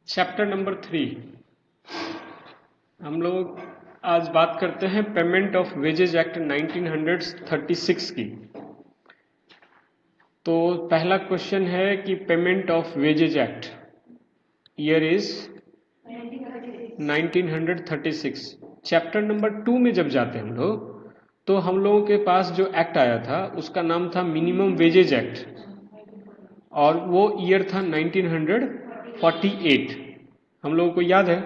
Chapter number 3 हम लोग आज बात करते हैं पेमेंट ऑफ वेजेज एक्ट 1936 की। तो पहला क्वेश्चन है कि payment of wages act year is 1936। Chapter number 2 में जब जाते हैं हम लोग तो हम लोगों के पास जो एक्ट आया था उसका नाम था मिनिमम वेजेज एक्ट और वो ईयर था 1948। हम लोगों को याद है।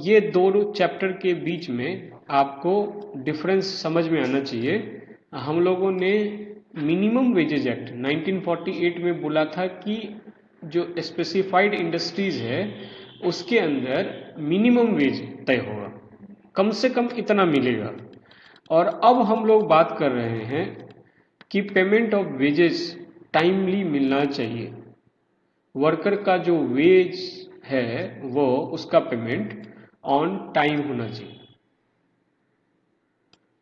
ये दोनों चैप्टर के बीच में आपको डिफरेंस समझ में आना चाहिए। हम लोगों ने मिनिमम वेजेज एक्ट 1948 में बोला था कि जो स्पेसिफाइड इंडस्ट्रीज है उसके अंदर मिनिमम वेज तय होगा, कम से कम इतना मिलेगा। और अब हम लोग बात कर रहे हैं कि पेमेंट ऑफ वेजेस टाइमली मिलना चाहिए। वर्कर का जो वेज है वो उसका पेमेंट ऑन टाइम होना चाहिए।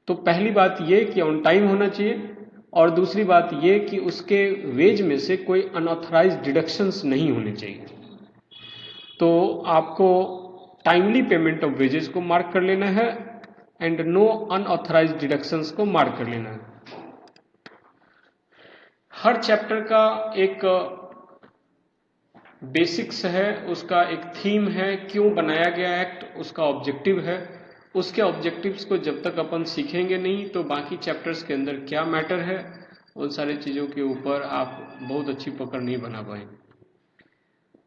तो पहली बात ये कि ऑन टाइम होना चाहिए और दूसरी बात ये कि उसके वेज में से कोई अनऑथराइज्ड डिडक्शंस नहीं होने चाहिए। तो आपको टाइमली पेमेंट ऑफ वेजेस को मार्क कर लेना है एंड नो अनऑथराइज्ड डिडक्शंस को मार्क कर लेना है। हर चैप्टर का एक बेसिक्स है, उसका एक थीम है, क्यों बनाया गया एक्ट, उसका ऑब्जेक्टिव है। उसके ऑब्जेक्टिव्स को जब तक अपन सीखेंगे नहीं तो बाकी चैप्टर्स के अंदर क्या मैटर है उन सारी चीज़ों के ऊपर आप बहुत अच्छी पकड़ नहीं बना पाएंगे।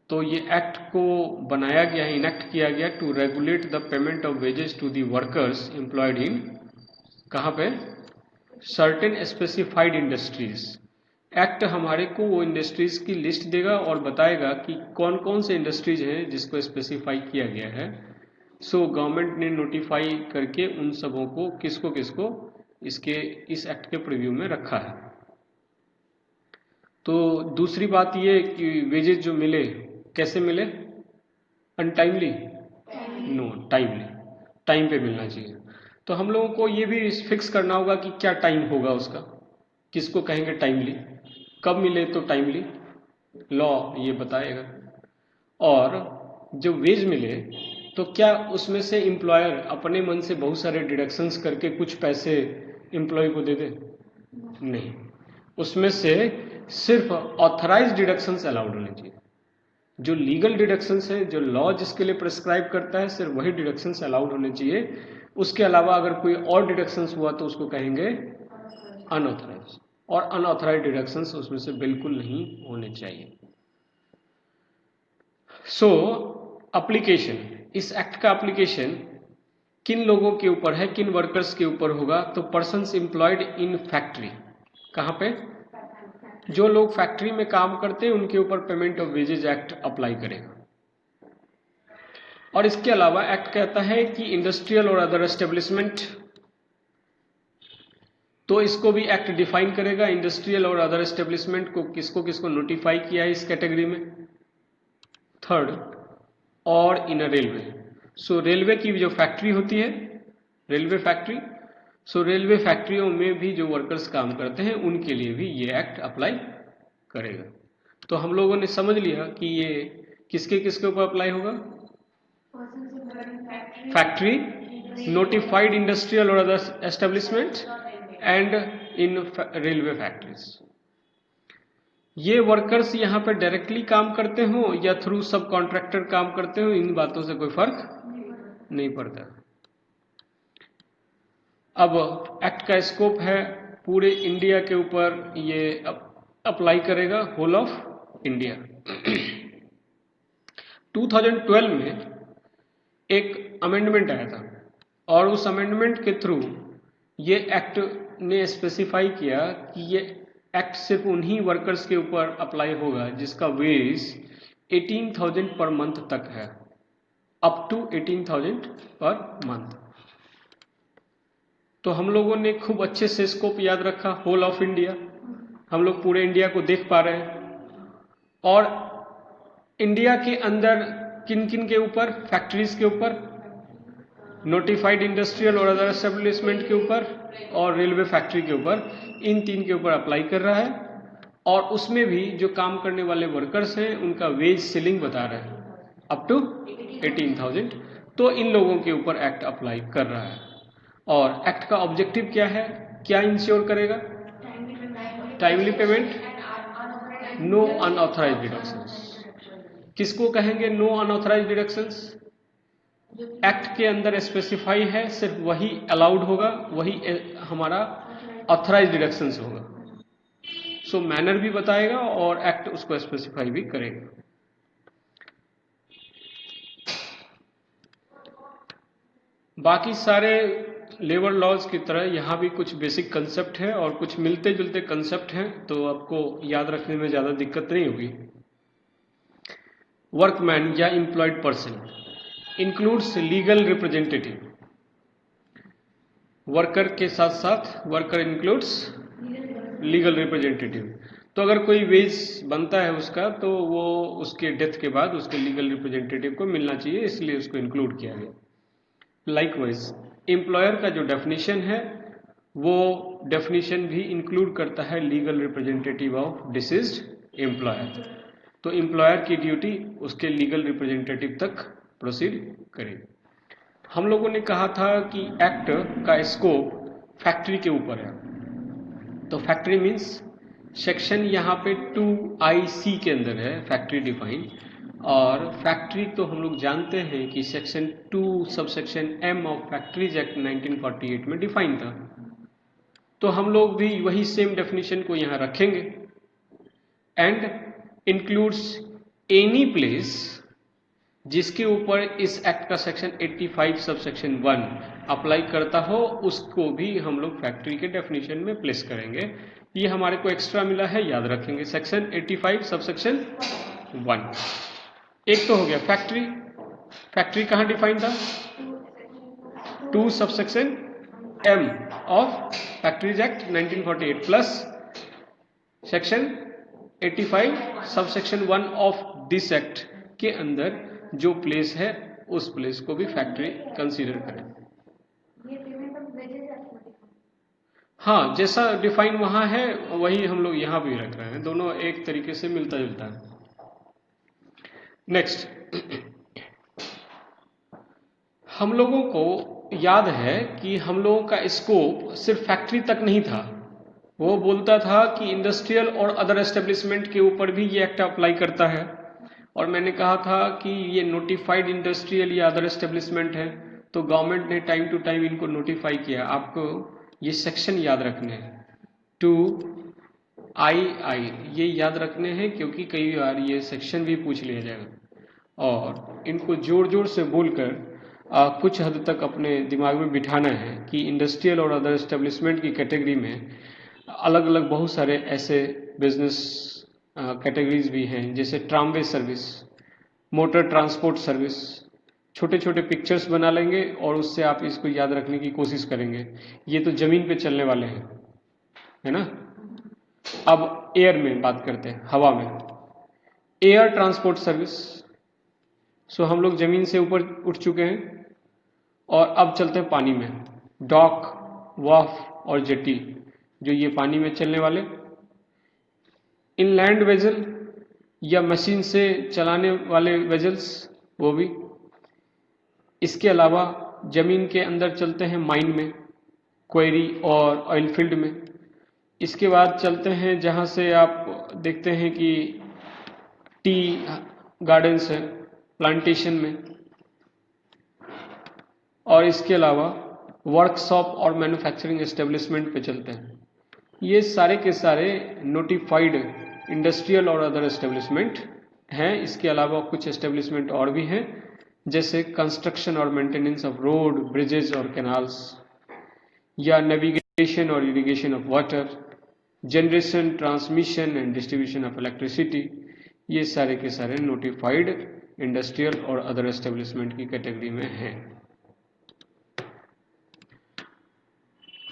तो ये एक्ट को बनाया गया है, इनेक्ट किया गया to regulate the payment of wages to the workers employed in कहाँ पे सर्टेन स्पेसिफाइड इंडस्ट्रीज। एक्ट हमारे को वो इंडस्ट्रीज की लिस्ट देगा और बताएगा कि कौन कौन से इंडस्ट्रीज हैं जिसको स्पेसिफाई किया गया है। सो गवर्नमेंट ने नोटिफाई करके उन सबों को किसको किसको इस एक्ट के प्रीव्यू में रखा है। तो दूसरी बात ये कि वेजेज जो मिले कैसे मिले, अनटाइमली नो, टाइमली, टाइम पे मिलना चाहिए। तो हम लोगों को ये भी फिक्स करना होगा कि क्या टाइम होगा उसका, किसको कहेंगे टाइमली, कब मिले तो टाइमली, लॉ ये बताएगा। और जो वेज मिले तो क्या उसमें से एम्प्लॉयर अपने मन से बहुत सारे डिडक्शंस करके कुछ पैसे एम्प्लॉय को दे दे, नहीं। उसमें से सिर्फ ऑथराइज डिडक्शंस अलाउड होने चाहिए। जो लीगल डिडक्शंस है, जो लॉ जिसके लिए प्रिस्क्राइब करता है, सिर्फ वही डिडक्शंस अलाउड होने चाहिए। उसके अलावा अगर कोई और डिडक्शंस हुआ तो उसको कहेंगे अनऑथराइज, और अनऑथराइज डिडक्शंस उसमें से बिल्कुल नहीं होने चाहिए। सो एप्लीकेशन, इस एक्ट का एप्लीकेशन किन लोगों के ऊपर है, किन वर्कर्स के ऊपर होगा, तो पर्सन्स एम्प्लॉयड इन फैक्ट्री। कहाँ पे, जो लोग फैक्ट्री में काम करते हैं उनके ऊपर payment of wages act apply करेगा। और इसके अलावा एक्ट कहता है कि इंडस्ट्रियल और अदर एस्टेब्लिशमेंट, तो इसको भी एक्ट डिफाइन करेगा। इंडस्ट्रियल और अदर एस्टेब्लिशमेंट को किसको किसको नोटिफाई किया है इस कैटेगरी में। थर्ड, और in a railway, so railway की जो फैक्ट्री होती है, रेलवे फैक्ट्री, सो रेलवे फैक्ट्रियों में भी जो वर्कर्स काम करते हैं उनके लिए भी ये एक्ट अप्लाई करेगा। तो हम लोगों ने समझ लिया कि ये किसके किसके ऊपर अप्लाई होगा, फैक्ट्री, नोटिफाइड इंडस्ट्रियल और other establishment and in railway factories. ये वर्कर्स यहाँ पे डायरेक्टली काम करते हो या थ्रू सब कॉन्ट्रैक्टर काम करते हो, इन बातों से कोई फर्क नहीं पड़ता। अब एक्ट का स्कोप है पूरे इंडिया के ऊपर, ये अप्लाई करेगा होल ऑफ इंडिया। 2012 में एक अमेंडमेंट आया था और उस अमेंडमेंट के थ्रू ये एक्ट ने स्पेसिफाई किया कि ये एक्ट सिर्फ उन्हीं वर्कर्स के ऊपर अप्लाई होगा जिसका वेज 18,000 पर मंथ तक है, अप टू 18,000 पर मंथ। तो हम लोगों ने खूब अच्छे से स्कोप याद रखा, होल ऑफ इंडिया, हम लोग पूरे इंडिया को देख पा रहे हैं। और इंडिया के अंदर किन किन के ऊपर, फैक्ट्रीज के ऊपर, नोटिफाइड इंडस्ट्रियल और अदर एस्टेब्लिशमेंट के ऊपर और रेलवे फैक्ट्री के ऊपर, इन तीन के ऊपर अप्लाई कर रहा है। और उसमें भी जो काम करने वाले वर्कर्स हैं उनका वेज सीलिंग बता रहा है अप टू 18,000। तो इन लोगों के ऊपर एक्ट अप्लाई कर रहा है। और एक्ट का ऑब्जेक्टिव क्या है, क्या इंश्योर करेगा? Timely payment, no unauthorised deductions. किसको कहेंगे नो अनऑथराइज्ड डिडक्शंस? एक्ट के अंदर स्पेसिफाई है सिर्फ वही अलाउड होगा, वही हमारा ऑथराइज्ड डिडक्शंस होगा। सो मैनर भी बताएगा और एक्ट उसको स्पेसिफाई भी करेगा। बाकी सारे लेबर लॉज की तरह यहाँ भी कुछ बेसिक कंसेप्ट है और कुछ मिलते जुलते कंसेप्ट हैं, तो आपको याद रखने में ज़्यादा दिक्कत नहीं होगी। वर्कमैन या employed person includes legal representative. Worker के साथ साथ वर्कर इंक्लूड्स लीगल रिप्रेजेंटेटिव। तो अगर कोई वेज बनता है उसका, तो वो उसके डेथ के बाद उसके लीगल रिप्रेजेंटेटिव को मिलना चाहिए, इसलिए उसको इंक्लूड किया गया। लाइकवाइज एम्प्लॉयर का जो डेफिनेशन है वो डेफिनेशन भी इंक्लूड करता है legal representative of deceased employer. तो एम्प्लॉयर की ड्यूटी उसके लीगल रिप्रेजेंटेटिव तक प्रोसीड करेगी। हम लोगों ने कहा था कि एक्ट का स्कोप फैक्ट्री के ऊपर है। तो फैक्ट्री मीन्स सेक्शन यहाँ पे 2IC के अंदर है फैक्ट्री डिफाइन। और फैक्ट्री तो हम लोग जानते हैं कि section 2 subsection M of factories act 1948 में डिफाइन था। तो हम लोग भी वही सेम डेफिनेशन को यहाँ रखेंगे। एंड इंक्लूड्स एनी प्लेस जिसके ऊपर इस एक्ट का सेक्शन 85 सबसेक्शन 1 अप्लाई करता हो, उसको भी हम लोग फैक्ट्री के डेफिनेशन में प्लेस करेंगे। ये हमारे को एक्स्ट्रा मिला है, याद रखेंगे। सेक्शन 85 सबसेक्शन 1 एक तो हो गया फैक्ट्री। फैक्ट्री कहाँ डिफाइन था? 2 subsection M of factories act 1948 plus section 85 subsection 1 of this act के अंदर जो प्लेस है उस प्लेस को भी फैक्ट्री कंसीडर करें। हाँ, जैसा डिफाइन वहां है वही हम लोग यहाँ भी रख रहे हैं, दोनों एक तरीके से मिलता जुलता है। नेक्स्ट, हम लोगों को याद है कि हम लोगों का स्कोप सिर्फ फैक्ट्री तक नहीं था। वो बोलता था कि इंडस्ट्रियल और अदर एस्टेब्लिशमेंट के ऊपर भी ये एक्ट अप्लाई करता है। और मैंने कहा था कि ये नोटिफाइड इंडस्ट्रियल या अदर एस्टेब्लिशमेंट है, तो गवर्नमेंट ने टाइम टू टाइम इनको नोटिफाई किया। आपको ये सेक्शन याद रखने हैं, 2II ये याद रखने हैं, क्योंकि कई बार ये सेक्शन भी पूछ लिया जाएगा। और इनको जोर जोर से बोलकर कुछ हद तक अपने दिमाग में बिठाना है कि इंडस्ट्रियल और अदर एस्टेब्लिशमेंट की कैटेगरी में अलग अलग बहुत सारे ऐसे बिजनेस कैटेगरीज भी हैं, जैसे tramway service, motor transport service. छोटे छोटे पिक्चर्स बना लेंगे और उससे आप इसको याद रखने की कोशिश करेंगे। ये तो जमीन पे चलने वाले हैं, है ना। अब एयर में बात करते हैं, हवा में। एयर ट्रांसपोर्ट सर्विस, सो हम लोग जमीन से ऊपर उठ चुके हैं और अब चलते हैं पानी में। डॉक, वाफ और जेटी, जो ये पानी में चलने वाले। इनलैंड वेजल या मशीन से चलाने वाले वेजल्स, वो भी। इसके अलावा जमीन के अंदर चलते हैं माइन में, क्वेरी और ऑयल फील्ड में। इसके बाद चलते हैं जहाँ से आप देखते हैं कि टी गार्डन्स है, प्लांटेशन में। और इसके अलावा वर्कशॉप और मैन्युफैक्चरिंग एस्टेब्लिशमेंट पे चलते हैं। ये सारे के सारे नोटिफाइड इंडस्ट्रियल और अदर एस्टेब्लिशमेंट हैं। इसके अलावा कुछ एस्टेब्लिशमेंट और भी हैं, जैसे कंस्ट्रक्शन और मेंटेनेंस ऑफ रोड, ब्रिजेज और कैनाल्स, या नेविगेशन और irrigation of water, generation, transmission and distribution of electricity. ये सारे के सारे नोटिफाइड इंडस्ट्रियल और अदर एस्टेब्लिशमेंट की कैटेगरी में हैं।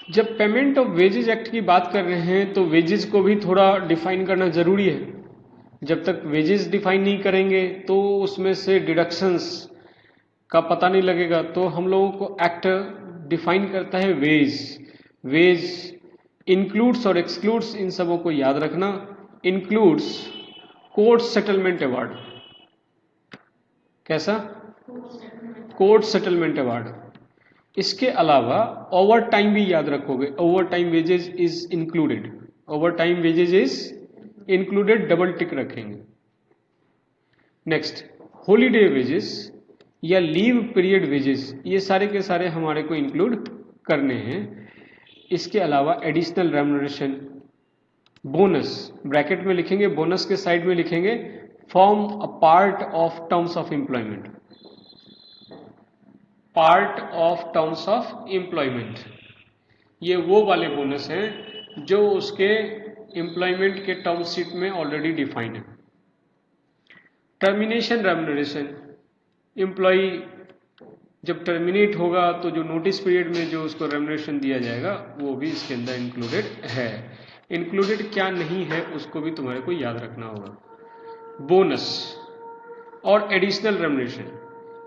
जब पेमेंट ऑफ वेजेज एक्ट की बात कर रहे हैं तो वेजेज को भी थोड़ा डिफाइन करना जरूरी है। जब तक वेजेस डिफाइन नहीं करेंगे तो उसमें से डिडक्शंस का पता नहीं लगेगा। तो हम लोगों को एक्ट डिफाइन करता है वेज। वेज इंक्लूड्स और एक्सक्लूड्स, इन सबों को याद रखना। Includes court settlement award. कैसा? Court settlement award. इसके अलावा ओवर टाइम भी याद रखोगे, overtime wages is included, overtime wages is included, double tick रखेंगे। नेक्स्ट, हॉलीडे वेजेस या लीव पीरियड वेजेस, ये सारे के सारे हमारे को इंक्लूड करने हैं। इसके अलावा एडिशनल रेम्युनरेशन, बोनस, ब्रैकेट में लिखेंगे, बोनस के साइड में लिखेंगे form a part of terms of employment, part of terms of employment. ये वो वाले बोनस हैं जो उसके एम्प्लॉयमेंट के टर्म शीट में ऑलरेडी डिफाइंड है। टर्मिनेशन रेम्युनरेशन, एम्प्लॉय जब टर्मिनेट होगा तो जो नोटिस पीरियड में जो उसको रेम्युनरेशन दिया जाएगा वो भी इसके अंदर इंक्लूडेड है। इंक्लूडेड क्या नहीं है उसको भी तुम्हारे को याद रखना होगा। बोनस और एडिशनल रेम्युनरेशन,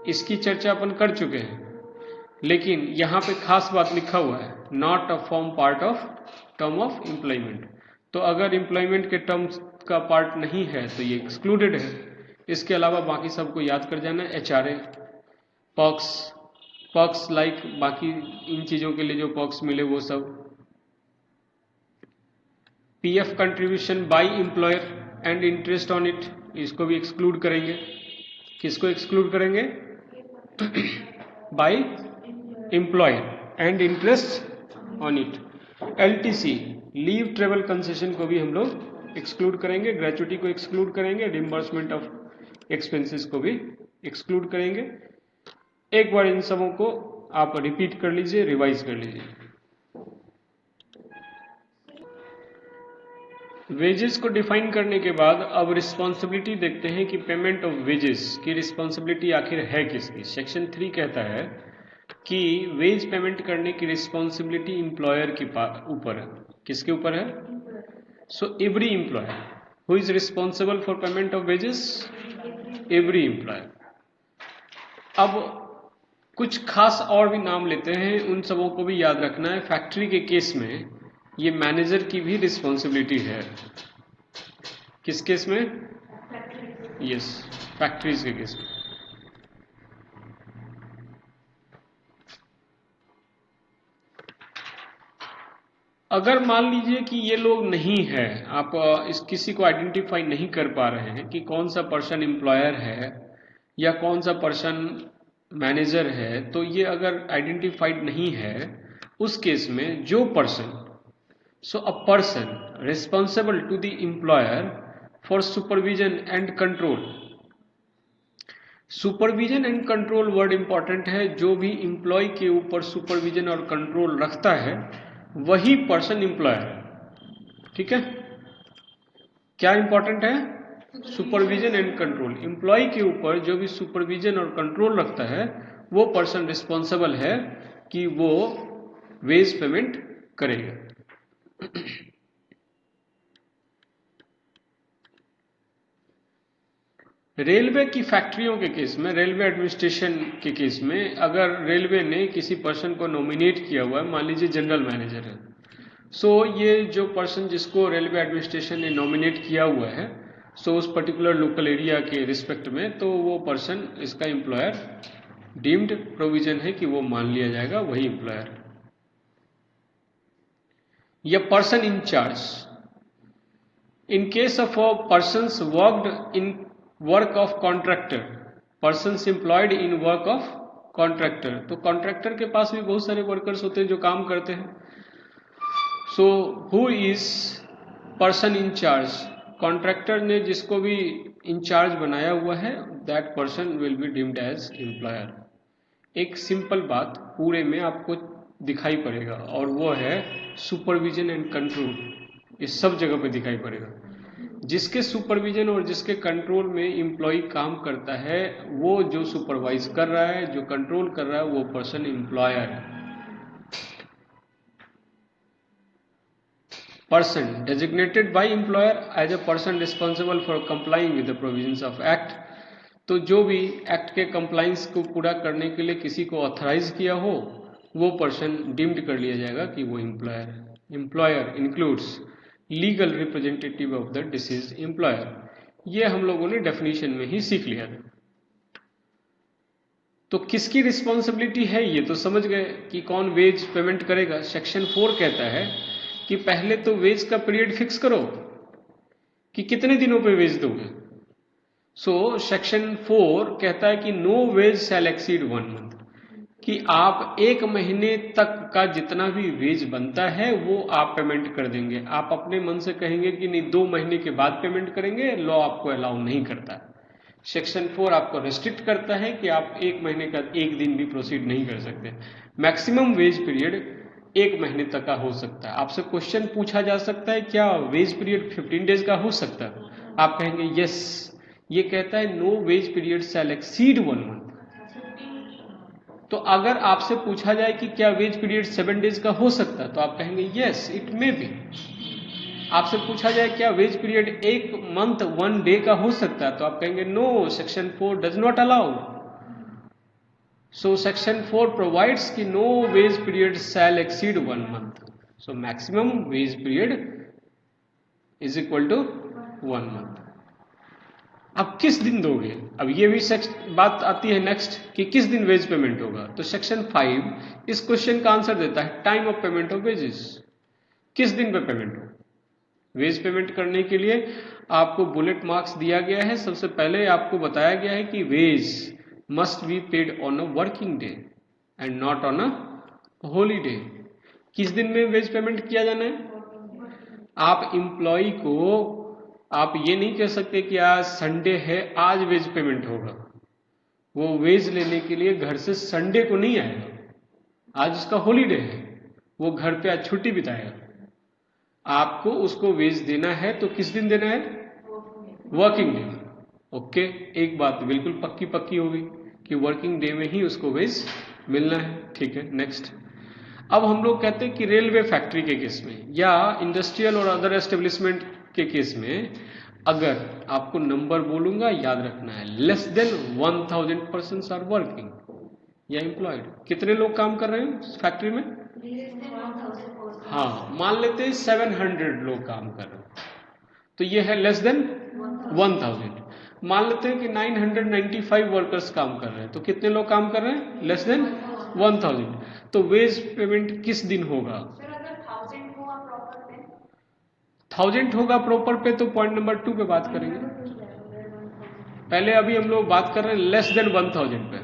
इसकी चर्चा अपन कर चुके हैं, लेकिन यहां पे खास बात लिखा हुआ है, not a form part of term of employment. तो अगर एम्प्लॉयमेंट के टर्म्स का पार्ट नहीं है तो ये एक्सक्लूडेड है। इसके अलावा बाकी सबको याद कर जाना है। HRA, पर्क्स लाइक बाकी इन चीजों के लिए जो पर्क्स मिले वो सब। PF contribution by employer and interest on it, इसको भी एक्सक्लूड करेंगे। किसको एक्सक्लूड करेंगे? By employer and interest on it. LTC, leave travel concession को भी हम लोग एक्सक्लूड करेंगे। ग्रेचुइटी को एक्सक्लूड करेंगे। रिम्बर्समेंट ऑफ एक्सपेंसेस को भी एक्सक्लूड करेंगे। एक बार इन सबों को आप रिपीट कर लीजिए, रिवाइज कर लीजिए। वेजेस को डिफाइन करने के बाद अब रिस्पॉन्सिबिलिटी देखते हैं कि पेमेंट ऑफ वेजेस की रिस्पॉन्सिबिलिटी आखिर है किसकी। सेक्शन 3 कहता है कि वेज पेमेंट करने की रिस्पॉन्सिबिलिटी एम्प्लॉयर के ऊपर है। किसके ऊपर है? So every employer who is responsible for payment of wages, every employer. अब कुछ खास और भी नाम लेते हैं, उन सबों को भी याद रखना है। फैक्ट्री के केस में ये मैनेजर की भी रिस्पॉन्सिबिलिटी है। किस केस में? यस, फैक्ट्रीज के केस में। अगर मान लीजिए कि ये लोग नहीं है, आप इस किसी को आइडेंटिफाई नहीं कर पा रहे हैं कि कौन सा पर्सन एम्प्लॉयर है या कौन सा पर्सन मैनेजर है, तो ये अगर आइडेंटिफाइड नहीं है उस केस में जो person, so a person responsible to the employer for supervision and control, supervision and control word important है। जो भी एम्प्लॉय के ऊपर सुपरविजन और कंट्रोल रखता है वही पर्सन एम्प्लॉयर है। ठीक है, क्या इंपॉर्टेंट है? Supervision and control. एम्प्लॉय के ऊपर जो भी सुपरविजन और कंट्रोल रखता है वो पर्सन रिस्पॉन्सिबल है कि वो वेज पेमेंट करेगा। रेलवे की फैक्ट्रियों के केस में, रेलवे एडमिनिस्ट्रेशन के केस में, अगर रेलवे ने किसी पर्सन को नॉमिनेट किया हुआ है, मान लीजिए जनरल मैनेजर है, सो ये जो पर्सन जिसको रेलवे एडमिनिस्ट्रेशन ने नॉमिनेट किया हुआ है, सो उस पर्टिकुलर लोकल एरिया के रिस्पेक्ट में, तो वो पर्सन इसका एम्प्लॉयर डीम्ड प्रोविजन है कि वो मान लिया जाएगा वही एम्प्लॉयर। या person in charge, in case of persons worked in work of contractor, persons employed in work of contractor, तो कॉन्ट्रैक्टर के पास भी बहुत सारे वर्कर्स होते हैं जो काम करते हैं। So who is person in charge, contractor ने जिसको भी इंचार्ज बनाया हुआ है, that person will be deemed as employer. एक सिंपल बात पूरे में आपको दिखाई पड़ेगा और वो है सुपरविजन एंड कंट्रोल। इस सब जगह पे दिखाई पड़ेगा। जिसके सुपरविजन और जिसके कंट्रोल में एम्प्लॉय काम करता है, वो जो सुपरवाइज कर रहा है, जो कंट्रोल कर रहा है, वो पर्सन एम्प्लॉयर है। Person designated by employer as a person responsible for complying with the provisions of act, तो जो भी एक्ट के कंप्लाइंस को पूरा करने के लिए किसी को ऑथराइज किया हो, वो पर्सन डीम्ड कर लिया जाएगा कि वो एम्प्लॉयर है। Employer includes legal representative of the disease employer. ये हम लोगों ने डेफिनेशन में ही सीख लिया था। तो किसकी रिस्पॉन्सिबिलिटी है ये तो समझ गए कि कौन वेज पेमेंट करेगा। सेक्शन 4 कहता है कि पहले तो वेज का पीरियड फिक्स करो कि कितने दिनों पे वेज दोगे। सो सेक्शन 4 कहता है कि नो वेज शैल एक्सीड 1 मंथ, कि आप 1 महीने तक का जितना भी वेज बनता है वो आप पेमेंट कर देंगे। आप अपने मन से कहेंगे कि नहीं 2 महीने के बाद पेमेंट करेंगे, लॉ आपको अलाउ नहीं करता। सेक्शन 4 आपको रेस्ट्रिक्ट करता है कि आप 1 महीने का 1 दिन भी प्रोसीड नहीं कर सकते। मैक्सिमम वेज पीरियड 1 महीने तक का हो सकता है। आपसे क्वेश्चन पूछा जा सकता है क्या वेज पीरियड 15 डेज का हो सकता है, आप कहेंगे यस। ये कहता है no wage period shall exceed 1 month. तो अगर आपसे पूछा जाए कि क्या वेज पीरियड 7 डेज का हो सकता है तो आप कहेंगे यस इट मे बी। आपसे पूछा जाए क्या वेज पीरियड 1 मंथ 1 डे का हो सकता है तो आप कहेंगे no, section 4 does not allow. So section 4 provides कि no wage period shall exceed 1 month. So maximum wage period is equal to 1 month. अब किस दिन दोगे, अब ये भी बात आती है नेक्स्ट कि किस दिन वेज पेमेंट होगा। तो सेक्शन 5 इस क्वेश्चन का आंसर देता है time of payment of wages. किस दिन पे पेमेंट हो। वेज पेमेंट करने के लिए आपको बुलेट मार्क्स दिया गया है। सबसे पहले आपको बताया गया है कि wage must be paid on a working day and not on a holiday. किस दिन में वेज पेमेंट किया जाना है। आप एम्प्लॉय को आप ये नहीं कह सकते कि आज संडे है आज वेज पेमेंट होगा। वो वेज लेने के लिए घर से संडे को नहीं आएगा, आज उसका हॉलीडे है, वो घर पे आज छुट्टी बिताएगा। आपको उसको वेज देना है तो किस दिन देना है, वर्किंग डे में। ओके, एक बात बिल्कुल पक्की पक्की होगी कि वर्किंग डे में ही उसको वेज मिलना है। ठीक है, नेक्स्ट। अब हम लोग कहते हैं कि रेलवे फैक्ट्री के केस में या इंडस्ट्रियल और अदर एस्टेब्लिशमेंट के केस में अगर आपको नंबर बोलूंगा याद रखना है, less than 1000 persons are working या एम्प्लॉयड। कितने लोग काम कर रहे हैं फैक्ट्री में, हाँ मान लेते हैं 700 लोग काम कर रहे हैं तो ये है लेस देन 1000। मान लेते हैं कि 995 वर्कर्स काम कर रहे हैं तो कितने लोग काम कर रहे हैं, लेस देन 1000। तो वेज पेमेंट किस दिन होगा, 1000 होगा प्रॉपर पे तो पॉइंट नंबर 2 पे बात करेंगे। पहले अभी हम लोग बात कर रहे हैं लेस देन 1000 पे,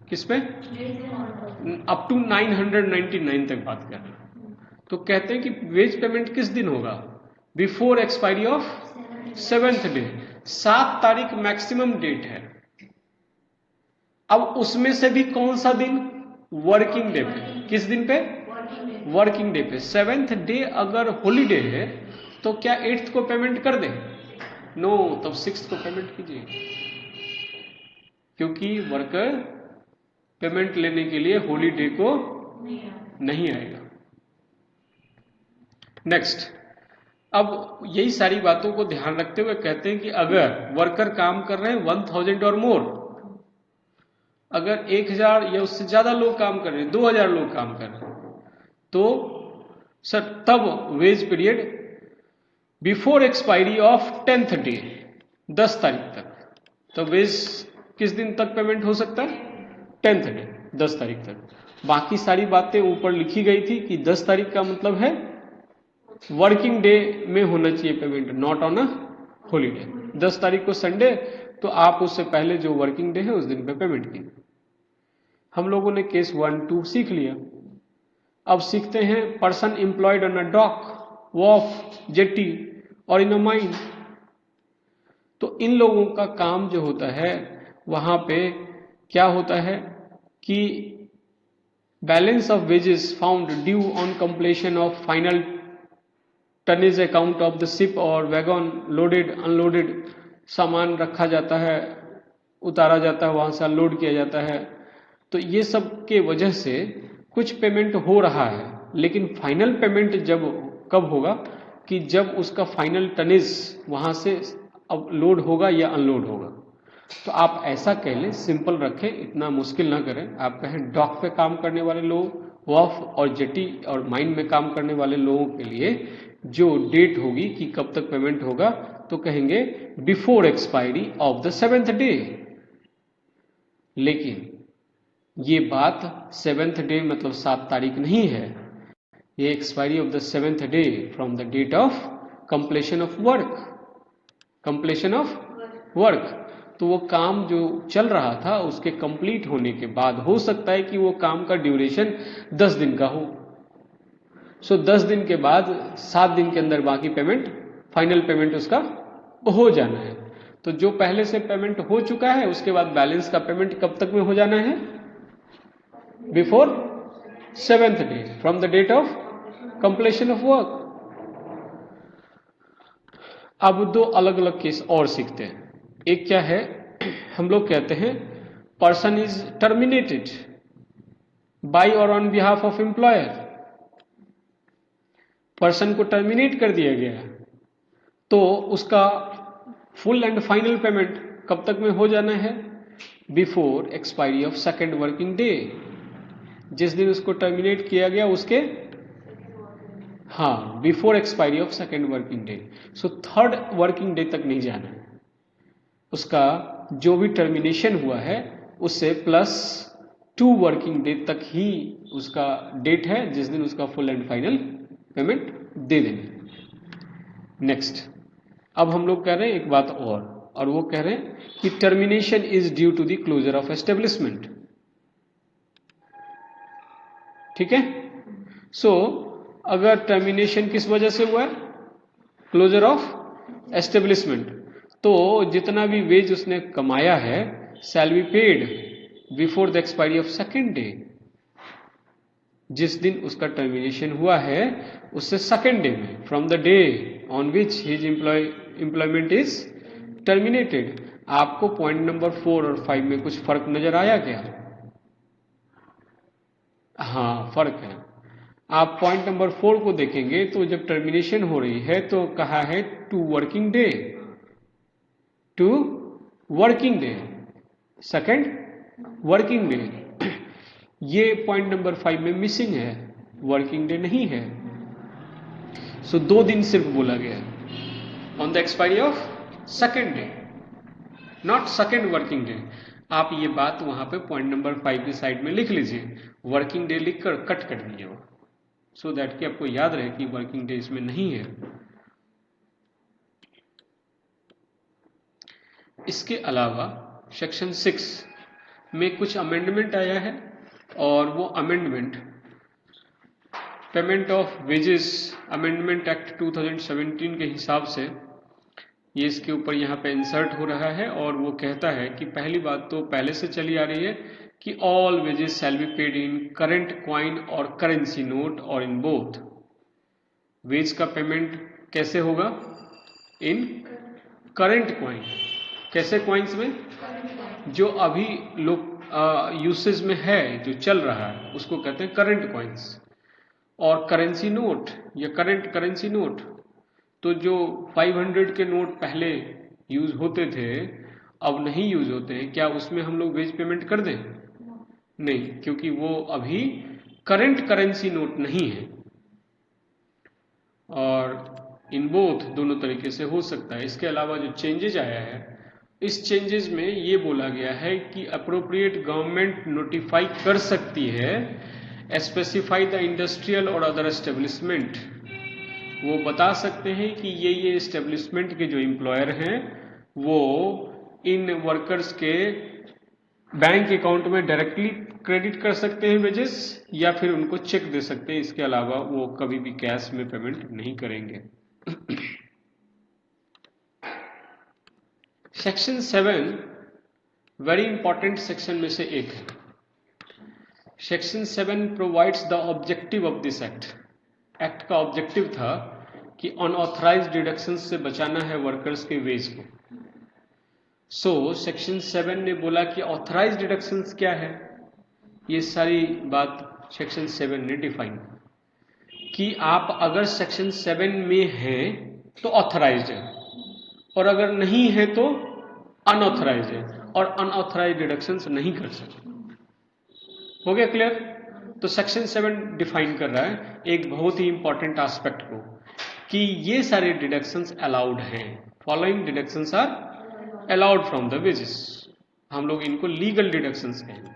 किस पे, अप टू 999 तक बात कर रहे हैं। तो कहते हैं कि वेज पेमेंट किस दिन होगा, before expiry of 7th day. 7 तारीख मैक्सिमम डेट है। अब उसमें से भी कौन सा दिन, वर्किंग डे पे। किस दिन पे, वर्किंग डे पे। 7th डे अगर हॉलीडे है तो क्या 8th को पेमेंट कर दें, नो, तब 6th को पेमेंट कीजिए क्योंकि वर्कर पेमेंट लेने के लिए हॉलीडे को नहीं आएगा। नेक्स्ट, अब यही सारी बातों को ध्यान रखते हुए कहते हैं कि अगर वर्कर काम कर रहे हैं 1000 और मोर, अगर 1000 या उससे ज्यादा लोग काम कर रहे हैं, 2000 लोग काम कर रहे हैं तो सर तब wage period before expiry of 10th day, 10 तारीख तक। तो वेज किस दिन तक पेमेंट हो सकता है, 10th डे, 10 तारीख तक। बाकी सारी बातें ऊपर लिखी गई थी कि 10 तारीख का मतलब है वर्किंग डे में होना चाहिए payment, not on a holiday. 10 तारीख को संडे तो आप उससे पहले जो वर्किंग डे है उस दिन पे पेमेंट कीजिए। हम लोगों ने केस 1, 2 सीख लिया। अब सीखते हैं person employed on a dock, wharf, jetty और इन अ माइन। तो इन लोगों का काम जो होता है वहां पे क्या होता है कि balance of wages found due on completion of final tonnage account of the ship और वैगन, लोडेड अनलोडेड सामान रखा जाता है, उतारा जाता है, वहां से अनलोड किया जाता है। तो ये सब के वजह से कुछ पेमेंट हो रहा है, लेकिन फाइनल पेमेंट जब कब होगा कि जब उसका फाइनल टनेज वहां से अब लोड होगा या अनलोड होगा। तो आप ऐसा कह लें, सिंपल रखें, इतना मुश्किल ना करें। आप कहें डॉक पे काम करने वाले लोग, वॉफ और जेटी और माइन में काम करने वाले लोगों के लिए जो डेट होगी कि कब तक पेमेंट होगा, तो कहेंगे before expiry of the 7th day. लेकिन ये बात 7th डे मतलब 7 तारीख नहीं है, ये expiry of the 7th day from the date of completion of work, completion of work. तो वो काम जो चल रहा था उसके कंप्लीट होने के बाद, हो सकता है कि वो काम का ड्यूरेशन 10 दिन का हो, सो 10 दिन के बाद 7 दिन के अंदर बाकी पेमेंट, फाइनल पेमेंट उसका हो जाना है। तो जो पहले से पेमेंट हो चुका है उसके बाद बैलेंस का पेमेंट कब तक में हो जाना है, before 7th day from the date of completion of work. अब दो अलग अलग केस और सीखते हैं। एक क्या है, हम लोग कहते हैं पर्सन इज टर्मिनेटेड बाय और on behalf of employer. Person को टर्मिनेट कर दिया गया तो उसका फुल एंड फाइनल पेमेंट कब तक में हो जाना है, before expiry of 2nd working day. जिस दिन उसको टर्मिनेट किया गया उसके, हाँ, before expiry of 2nd working day. So 3rd working day तक नहीं जाना है, उसका जो भी टर्मिनेशन हुआ है उससे प्लस 2 वर्किंग डे तक ही उसका डेट है जिस दिन उसका फुल एंड फाइनल पेमेंट दे देंगे। नेक्स्ट, अब हम लोग कह रहे हैं एक बात और वो कह रहे हैं कि termination is due to the closure of establishment. ठीक है, सो अगर टर्मिनेशन किस वजह से हुआ है, क्लोजर ऑफ एस्टेब्लिशमेंट, तो जितना भी वेज उसने कमाया है shall be paid before the expiry of 2nd day. जिस दिन उसका टर्मिनेशन हुआ है उससे 2nd डे में, from the day on which his employment is terminated. आपको पॉइंट नंबर 4 और 5 में कुछ फर्क नजर आया क्या? हाँ, फर्क है। आप पॉइंट नंबर 4 को देखेंगे तो जब टर्मिनेशन हो रही है तो कहा है 2 working day, 2 working day, 2nd working day. ये पॉइंट नंबर 5 में मिसिंग है, वर्किंग डे नहीं है। सो 2 दिन सिर्फ बोला गया है, on the expiry of 2nd day, not 2nd working day. आप ये बात वहां पे पॉइंट नंबर 5 की साइड में लिख लीजिए, वर्किंग डे लिखकर कट कर दीजिए वो, सो दैट कि आपको याद रहे कि वर्किंग डे इसमें नहीं है। इसके अलावा सेक्शन 6 में कुछ अमेंडमेंट आया है और वो amendment payment of wages amendment act 2017 के हिसाब से ये इसके ऊपर यहाँ पे इंसर्ट हो रहा है। और वो कहता है कि पहली बात तो पहले से चली आ रही है कि all wages shall be paid in current coin और करेंसी नोट और इन बोथ। वेज का पेमेंट कैसे होगा, इन करंट क्वाइन। कैसे क्वाइंस में, जो अभी लोग यूसेज में है, जो चल रहा है उसको कहते हैं करंट क्वाइंस। और करेंसी नोट या करंट करेंसी नोट, तो जो 500 के नोट पहले यूज होते थे अब नहीं यूज होते हैं, क्या उसमें हम लोग वेज पेमेंट कर दें? नहीं, क्योंकि वो अभी करंट करेंसी नोट नहीं है। और इन बोथ दोनों तरीके से हो सकता है। इसके अलावा जो चेंजेज आया है, इस चेंजेस में ये बोला गया है कि अप्रोप्रिएट गवर्नमेंट नोटिफाई कर सकती है, स्पेसिफाई द इंडस्ट्रियल और अदर एस्टेब्लिशमेंट। वो बता सकते हैं कि ये एस्टेब्लिशमेंट के जो एम्प्लॉयर हैं वो इन वर्कर्स के बैंक अकाउंट में डायरेक्टली क्रेडिट कर सकते हैं वेजेस, या फिर उनको चेक दे सकते हैं। इसके अलावा वो कभी भी कैश में पेमेंट नहीं करेंगे। सेक्शन 7 वेरी इंपॉर्टेंट सेक्शन में से एक है। Section 7 provides the objective of this act. Act का ऑब्जेक्टिव था कि अनऑथराइज्ड डिडक्शन से बचाना है वर्कर्स के वेज को। सो सेक्शन 7 ने बोला कि ऑथराइज्ड डिडक्शंस क्या है, ये सारी बात सेक्शन 7 ने डिफाइन कि आप अगर सेक्शन 7 में हैं तो ऑथराइज्ड है, और अगर नहीं है तो अनऑथराइज्ड है, और अनऑथराइज्ड डिडक्शंस नहीं कर सकते। हो गया क्लियर? तो सेक्शन 7 डिफाइन कर रहा है एक बहुत ही इंपॉर्टेंट एस्पेक्ट को कि ये सारे डिडक्शंस अलाउड हैं, following deductions are allowed from the wages. हम लोग इनको लीगल डिडक्शंस कहेंगे,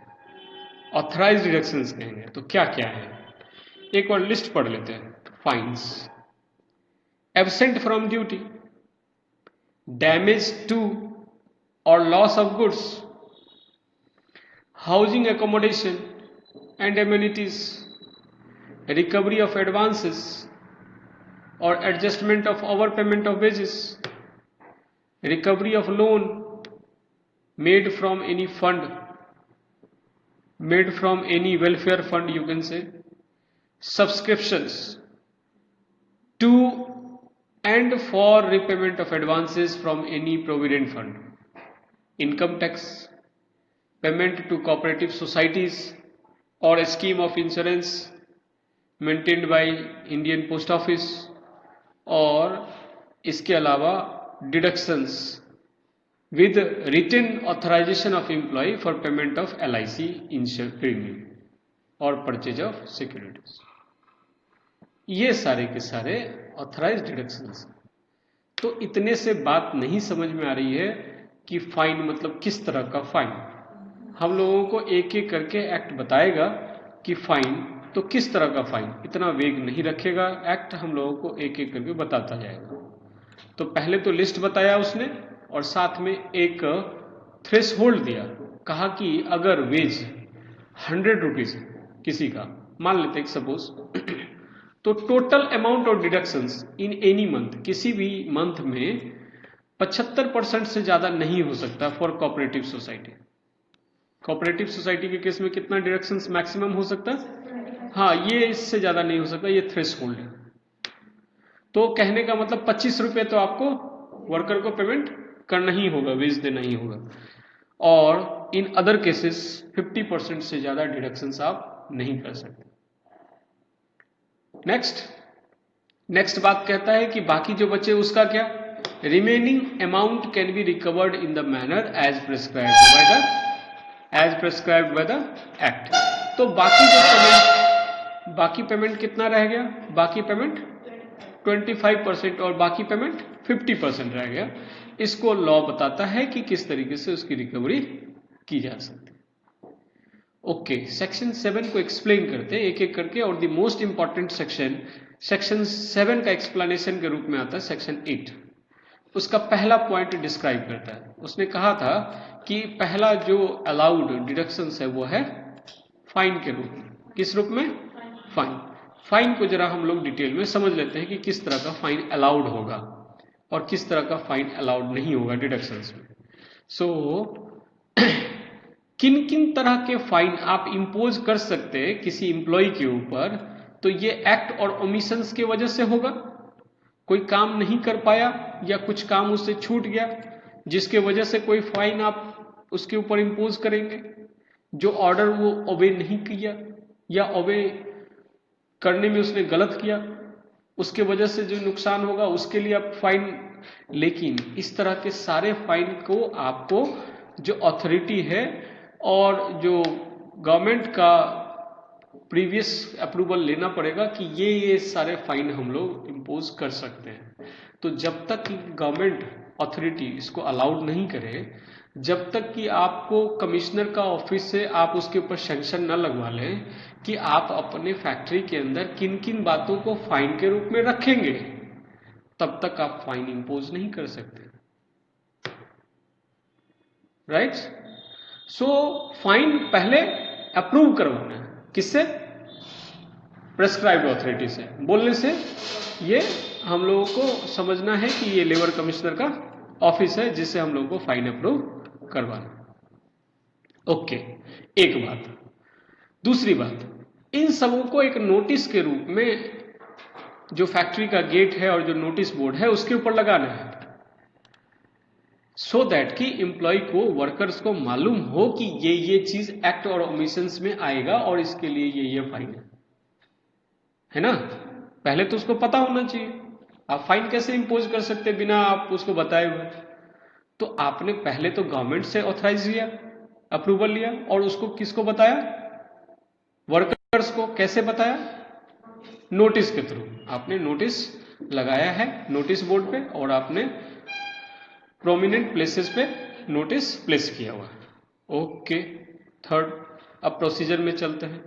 ऑथराइज डिडक्शंस कहेंगे। तो क्या क्या है, एक और लिस्ट पढ़ लेते हैं। Fines, absent from duty, damage to और loss of goods, housing accommodation and amenities, recovery of advances or adjustment of overpayment of wages, recovery of loan made from any fund, made from any welfare fund, you can say, subscriptions to and for repayment of advances from any provident fund, income tax, payment to cooperative societies or a scheme of insurance maintained by Indian Post Office, और इसके अलावा deductions with written authorisation of employ for payment of LIC insurance premium और purchase of securities. ये सारे के सारे authorise deductions. तो इतने से बात नहीं समझ में आ रही है कि फाइन मतलब किस तरह का फाइन। हम लोगों को एक एक करके एक्ट बताएगा कि फाइन तो किस तरह का फाइन, इतना वेग नहीं रखेगा एक्ट, हम लोगों को एक एक करके बताता जाएगा। तो पहले तो लिस्ट बताया उसने और साथ में एक थ्रेश होल्ड दिया, कहा कि अगर वेज 100 रुपीज किसी का, मान लेते हैं सपोज, तो total amount of deductions in any month, किसी भी मंथ में 75% से ज्यादा नहीं हो सकता for cooperative society. Cooperative society के केस में कितना डिडक्शंस मैक्सिमम हो सकता है? हाँ, ये इससे ज्यादा नहीं हो सकता, ये थ्रेश होल्ड है। तो कहने का मतलब 25 रुपये तो आपको वर्कर को पेमेंट करना ही होगा, वेज देना ही होगा, और इन अदर केसेस 50% से ज्यादा डिडक्शंस आप नहीं कर सकते। नेक्स्ट बात कहता है कि बाकी जो बचे उसका क्या, remaining amount can be recovered in the manner as prescribed by the act. तो बाकी पेमेंट कितना रह गया, बाकी पेमेंट 25% और बाकी पेमेंट 50% रह गया। इसको लॉ बताता है कि किस तरीके से उसकी रिकवरी की जा सकती है। ओके, सेक्शन 7 को एक्सप्लेन करते हैं एक एक करके, और द मोस्ट इंपॉर्टेंट सेक्शन 7 का एक्सप्लेनेशन के रूप में आता है सेक्शन 8। उसका पहला पॉइंट डिस्क्राइब करता है। उसने कहा था कि पहला जो अलाउड डिडक्शंस है वो है फाइन के रूप में। किस रूप में? फाइन को जरा हम लोग डिटेल में समझ लेते हैं कि किस तरह का फाइन अलाउड होगा और किस तरह का फाइन अलाउड नहीं होगा डिडक्शंस में। सो किन किन तरह के फाइन आप इंपोज कर सकते हैं किसी एम्प्लॉय के ऊपर, तो ये एक्ट और ओमिशंस की वजह से होगा। कोई काम नहीं कर पाया या कुछ काम उससे छूट गया जिसके वजह से कोई फाइन आप उसके ऊपर इंपोज करेंगे। जो ऑर्डर वो ओबे नहीं किया या ओबे करने में उसने गलत किया, उसके वजह से जो नुकसान होगा उसके लिए आप फाइन। लेकिन इस तरह के सारे फाइन को आपको जो अथॉरिटी है और जो गवर्नमेंट का प्रीवियस अप्रूवल लेना पड़ेगा कि ये सारे फाइन हम लोग इंपोज कर सकते हैं। तो जब तक गवर्नमेंट अथॉरिटी इसको अलाउड नहीं करे, जब तक कि आपको कमिश्नर का ऑफिस से आप उसके ऊपर सैंक्शन न लगवा लें कि आप अपने फैक्ट्री के अंदर किन किन बातों को फाइन के रूप में रखेंगे, तब तक आप फाइन इंपोज नहीं कर सकते। राइट? सो फाइन पहले अप्रूव करवाना है, किससे? प्रेस्क्राइब्ड अथॉरिटी से। बोलने से ये हम लोगों को समझना है कि ये लेबर कमिश्नर का ऑफिस है जिससे हम लोगों को फाइन अप्रूव करवाना। ओके, एक बात। दूसरी बात, इन सबों को एक नोटिस के रूप में जो फैक्ट्री का गेट है और जो नोटिस बोर्ड है उसके ऊपर लगाना है, सो दैट कि एम्प्लॉय को, वर्कर्स को मालूम हो कि ये चीज एक्ट और ओमिशंस में आएगा और इसके लिए ये फाइन है ना। पहले तो उसको पता होना चाहिए। आप फाइन कैसे इंपोज कर सकते बिना आप उसको बताए हुए? तो आपने पहले तो गवर्नमेंट से ऑथराइज लिया, अप्रूवल लिया, और उसको किसको बताया? वर्कर्स को। कैसे बताया? नोटिस के थ्रू। आपने नोटिस लगाया है नोटिस बोर्ड पे और आपने प्रोमिनेंट प्लेसेस पे नोटिस प्लेस किया हुआ है। ओके, थर्ड, अब प्रोसीजर में चलते हैं।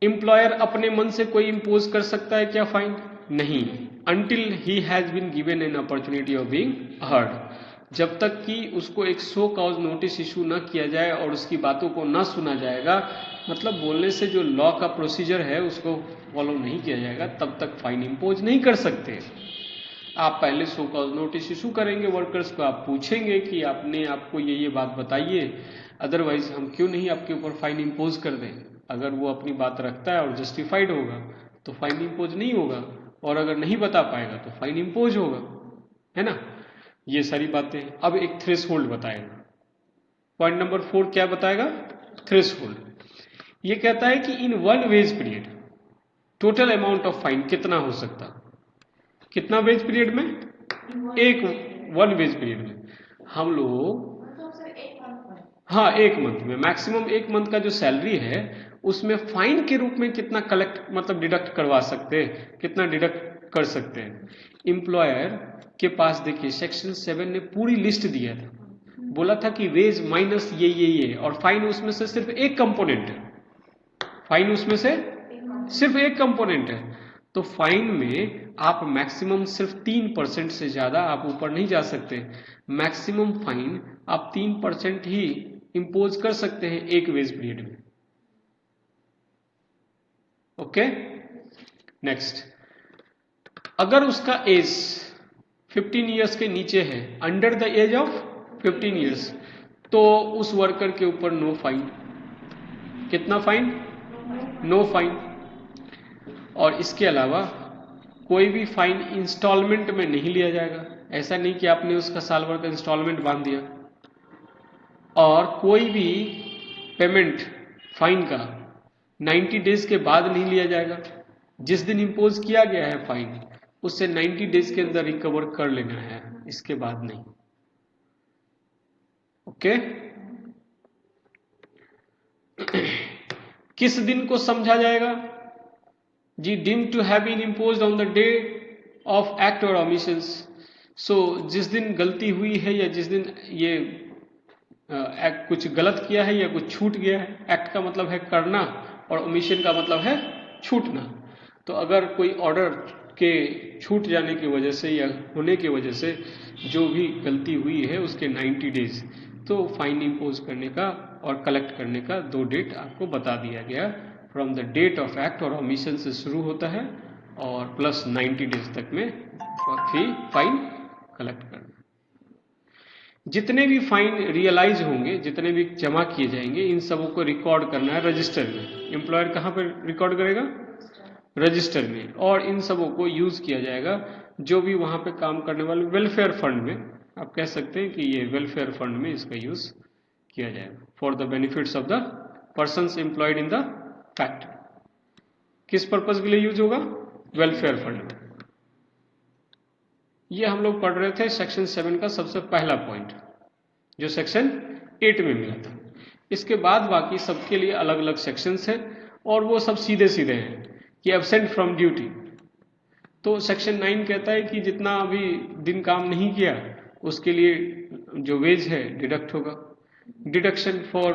एम्प्लॉयर अपने मन से कोई इंपोज कर सकता है क्या फाइन? नहीं, until he has been given an opportunity of being heard. जब तक कि उसको एक शो कॉज नोटिस इशू ना किया जाए और उसकी बातों को ना सुना जाएगा, मतलब बोलने से जो लॉ का प्रोसीजर है उसको फॉलो नहीं किया जाएगा, तब तक फाइन इंपोज नहीं कर सकते। आप पहले शो कॉज नोटिस इशू करेंगे वर्कर्स को, आप पूछेंगे कि आपने आपको ये बात बताइए, अदरवाइज हम क्यों नहीं आपके ऊपर फाइन इंपोज कर दें। अगर वो अपनी बात रखता है और जस्टिफाइड होगा तो फाइन इंपोज नहीं होगा, और अगर नहीं बता पाएगा तो फाइन इंपोज होगा, है ना। ये सारी बातें। अब एक थ्रेशोल्ड बताएगा। पॉइंट नंबर 4 क्या बताएगा? थ्रेशोल्ड। ये कहता है कि in 1 wage period total amount of fine कितना हो सकता। कितना वेज पीरियड में? 1 वेज पीरियड में हम लोग, हाँ 1 मंथ में, मैक्सिमम 1 मंथ का जो सैलरी है उसमें फाइन के रूप में कितना कलेक्ट मतलब डिडक्ट करवा सकते हैं, कितना डिडक्ट कर सकते हैं। एम्प्लॉयर के पास देखिए सेक्शन 7 ने पूरी लिस्ट दिया था, बोला था कि वेज माइनस ये और फाइन उसमें से सिर्फ एक कंपोनेंट है, फाइन उसमें से सिर्फ एक कंपोनेंट है। तो फाइन में आप मैक्सिमम सिर्फ 3% से ज्यादा आप ऊपर नहीं जा सकते। मैक्सिमम फाइन आप 3% ही इंपोज कर सकते हैं 1 वेज पीरियड में। ओके, नेक्स्ट, अगर उसका एज 15 इयर्स के नीचे है, under the age of 15 years, तो उस वर्कर के ऊपर नो फाइन। कितना फाइन? No fine. और इसके अलावा कोई भी फाइन इंस्टॉलमेंट में नहीं लिया जाएगा। ऐसा नहीं कि आपने उसका साल भर का इंस्टॉलमेंट बांध दिया। और कोई भी पेमेंट फाइन का 90 डेज के बाद नहीं लिया जाएगा। जिस दिन इंपोज किया गया है फाइन, उससे 90 डेज के अंदर रिकवर कर लेना है, इसके बाद नहीं। ओके, किस दिन को समझा जाएगा जी? Deem to have been imposed on the day of act और ओमिशंस। सो जिस दिन गलती हुई है या जिस दिन ये एक्ट कुछ गलत किया है या कुछ छूट गया है, एक्ट का मतलब है करना और ओमिशन का मतलब है छूटना। तो अगर कोई ऑर्डर के छूट जाने की वजह से या होने की वजह से जो भी गलती हुई है उसके 90 डेज, तो फाइन इंपोज करने का और कलेक्ट करने का 2 डेट आपको बता दिया गया। From the date of act और ओमिशन से शुरू होता है और प्लस 90 डेज तक में फाइन कलेक्ट करना। जितने भी फाइन रियलाइज होंगे, जितने भी जमा किए जाएंगे, इन सबों को रिकॉर्ड करना है रजिस्टर में। एम्प्लॉयर कहाँ पर रिकॉर्ड करेगा? रजिस्टर में। और इन सबों को यूज किया जाएगा जो भी वहां पे काम करने वाले वेलफेयर फंड में, आप कह सकते हैं कि ये वेलफेयर फंड में इसका यूज किया जाएगा for the benefits of the persons employed in the factory. किस पर्पज के लिए यूज होगा? वेलफेयर फंड में। ये हम लोग पढ़ रहे थे सेक्शन 7 का सबसे पहला पॉइंट, जो सेक्शन 8 में मिला था। इसके बाद बाकी सबके लिए अलग अलग सेक्शंस हैं और वो सब सीधे सीधे हैं कि एब्सेंट फ्रॉम ड्यूटी। तो सेक्शन 9 कहता है कि जितना अभी दिन काम नहीं किया उसके लिए जो वेज है डिडक्ट होगा। डिडक्शन फॉर,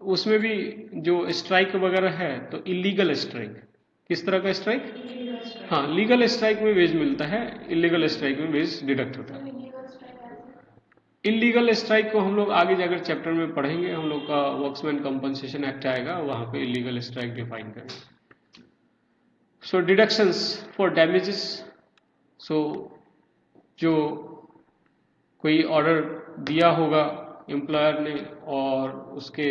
उसमें भी जो स्ट्राइक वगैरह है तो इलीगल स्ट्राइक। किस तरह का स्ट्राइक? हाँ, लीगल स्ट्राइक में वेज मिलता है, इलीगल स्ट्राइक में वेज डिडक्ट होता है। इलीगल स्ट्राइक को हम लोग आगे जाकर चैप्टर में पढ़ेंगे, हम लोग का वर्क्समैन कंपनसेशन एक्ट आएगा, वहां पे इलीगल स्ट्राइक डिफाइन करेंगे। सो डिडक्शंस फॉर डैमेजेस। सो जो कोई ऑर्डर दिया होगा एम्प्लॉयर ने और उसके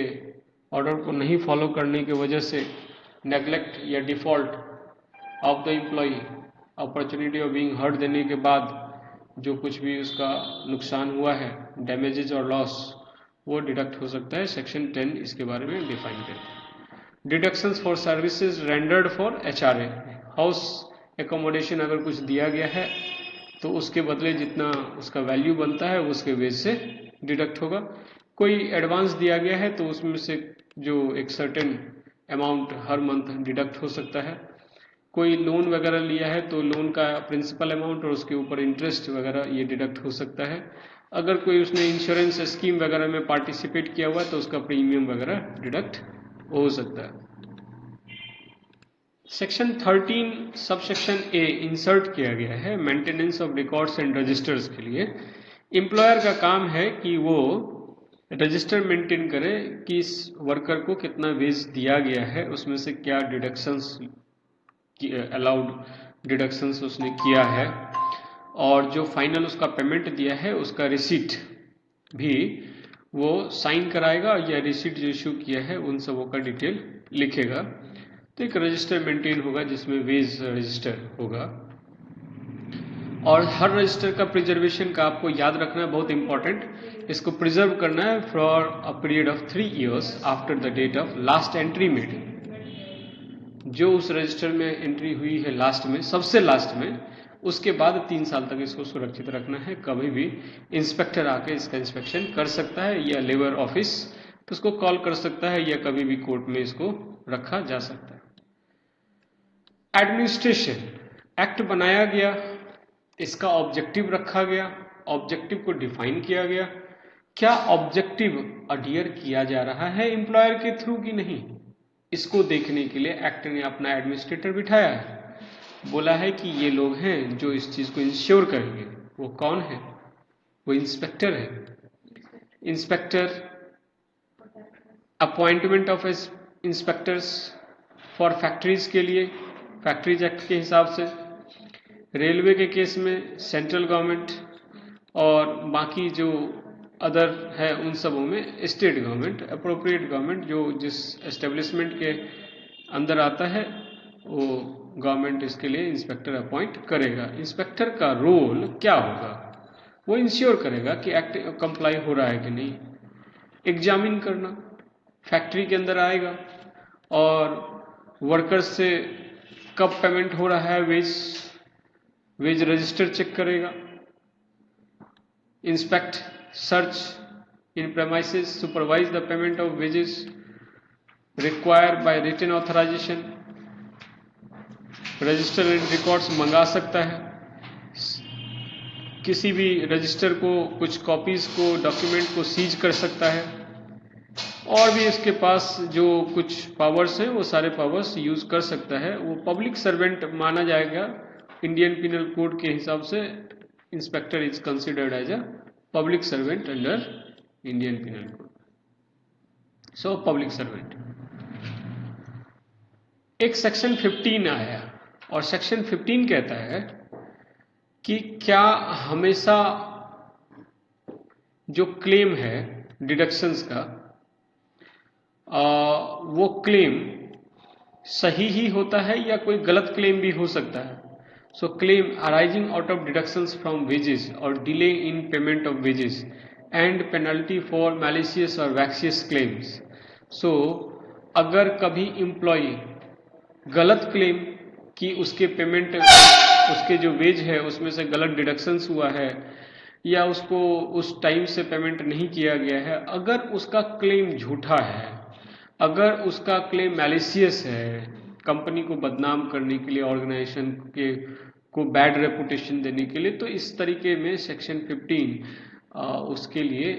ऑर्डर को नहीं फॉलो करने की वजह से नेग्लेक्ट या default of the employee, opportunity of being heard देने के बाद जो कुछ भी उसका नुकसान हुआ है, डैमेजेस और लॉस, वो डिडक्ट हो सकता है। सेक्शन 10 इसके बारे में डिफाइन करता है। Deductions for services rendered for HRA, house accommodation अगर कुछ दिया गया है तो उसके बदले जितना उसका वैल्यू बनता है उसके वेज से डिडक्ट होगा। कोई एडवांस दिया गया है तो उसमें से जो एक सर्टेन अमाउंट हर मंथ डिडक्ट हो सकता है। कोई लोन वगैरह लिया है तो लोन का प्रिंसिपल अमाउंट और उसके ऊपर इंटरेस्ट वगैरह ये डिडक्ट हो सकता है। अगर कोई उसने इंश्योरेंस स्कीम वगैरह में पार्टिसिपेट किया हुआ है तो उसका प्रीमियम वगैरह डिडक्ट हो सकता है। Section 13 sub section A insert किया गया है maintenance of records and registers के लिए। एम्प्लॉयर का काम है कि वो रजिस्टर मेंटेन करे कि इस वर्कर को कितना वेज दिया गया है, उसमें से क्या डिडक्शंस अलाउड डिडक्शंस उसने किया है, और जो फाइनल उसका पेमेंट दिया है उसका रिसीट भी वो साइन कराएगा या रिसीट जो इशू किया है उन सबों का डिटेल लिखेगा। तो एक रजिस्टर मेंटेन होगा जिसमें वेज रजिस्टर होगा। और हर रजिस्टर का प्रिजर्वेशन का आपको याद रखना है, बहुत इंपॉर्टेंट। इसको प्रिजर्व करना है for a period of 3 years after the date of last entry made. जो उस रजिस्टर में एंट्री हुई है लास्ट में, सबसे लास्ट में, उसके बाद 3 साल तक इसको सुरक्षित रखना है। कभी भी इंस्पेक्टर आके इसका इंस्पेक्शन कर सकता है या लेबर ऑफिस तो उसको कॉल कर सकता है या कभी भी कोर्ट में इसको रखा जा सकता है। एडमिनिस्ट्रेशन एक्ट बनाया गया, इसका ऑब्जेक्टिव रखा गया, ऑब्जेक्टिव को डिफाइन किया गया। क्या ऑब्जेक्टिव अडियर किया जा रहा है एम्प्लॉयर के थ्रू कि नहीं, इसको देखने के लिए एक्ट ने अपना एडमिनिस्ट्रेटर बिठाया है। बोला है कि ये लोग हैं जो इस चीज को इंश्योर करेंगे। वो कौन है? वो इंस्पेक्टर है। Inspector, appointment of inspectors for factories के लिए फैक्ट्रीज एक्ट के हिसाब से, रेलवे के केस में सेंट्रल गवर्नमेंट, और बाकी जो अदर है उन सबों में स्टेट गवर्नमेंट, अप्रोप्रिएट गवर्नमेंट जो जिस एस्टेब्लिशमेंट के अंदर आता है वो गवर्नमेंट इसके लिए इंस्पेक्टर अपॉइंट करेगा। इंस्पेक्टर का रोल क्या होगा? वो इंश्योर करेगा कि एक्ट कंप्लाई हो रहा है कि नहीं। एग्जामिन करना, फैक्ट्री के अंदर आएगा और वर्कर्स से कब पेमेंट हो रहा है वेज रजिस्टर चेक करेगा। Inspect, search in premises, supervise the payment of wages required by written authorisation. Register and records मंगा सकता है, किसी भी रजिस्टर को, कुछ कॉपीज को, डॉक्यूमेंट को सीज कर सकता है, और भी इसके पास जो कुछ पावर्स हैं वो सारे पावर्स यूज कर सकता है। वो पब्लिक सर्वेंट माना जाएगा इंडियन पिनल कोड के हिसाब से। Inspector is considered as a public servant under Indian penal code. So public servant. एक सेक्शन 15 आया और सेक्शन 15 कहता है कि क्या हमेशा जो क्लेम है डिडक्शंस का, वो क्लेम सही ही होता है या कोई गलत क्लेम भी हो सकता है। So claim arising out of deductions from wages और delay in payment of wages and penalty for malicious और वैक्सियस क्लेम्स। सो अगर कभी एम्प्लॉय गलत क्लेम कि उसके पेमेंट, उसके जो वेज है उसमें से गलत डिडक्शंस हुआ है या उसको उस टाइम से पेमेंट नहीं किया गया है, अगर उसका क्लेम झूठा है, अगर उसका क्लेम मैलिशियस है, कंपनी को बदनाम करने के लिए, ऑर्गेनाइजेशन के को बैड रेपुटेशन देने के लिए, तो इस तरीके में सेक्शन 15 उसके लिए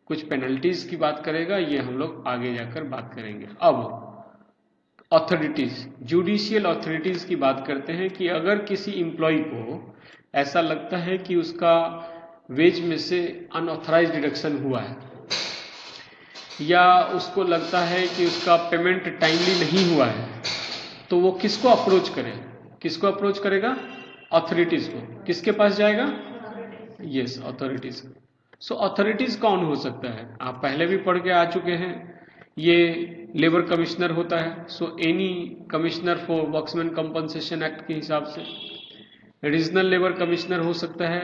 कुछ पेनल्टीज की बात करेगा। ये हम लोग आगे जाकर बात करेंगे। अब अथॉरिटीज, जुडिशियल अथॉरिटीज की बात करते हैं कि अगर किसी एम्प्लॉय को ऐसा लगता है कि उसका वेज में से अनऑथराइज्ड डिडक्शन हुआ है या उसको लगता है कि उसका पेमेंट टाइमली नहीं हुआ है, तो वो किसको अप्रोच करे? किसको अप्रोच करेगा? अथॉरिटीज को। किसके पास जाएगा? Yes, authorities. सो अथॉरिटीज कौन हो सकता है? आप पहले भी पढ़ के आ चुके हैं, ये लेबर कमिश्नर होता है। So any commissioner for workmen compensation act के हिसाब से रीजनल लेबर कमिश्नर हो सकता है,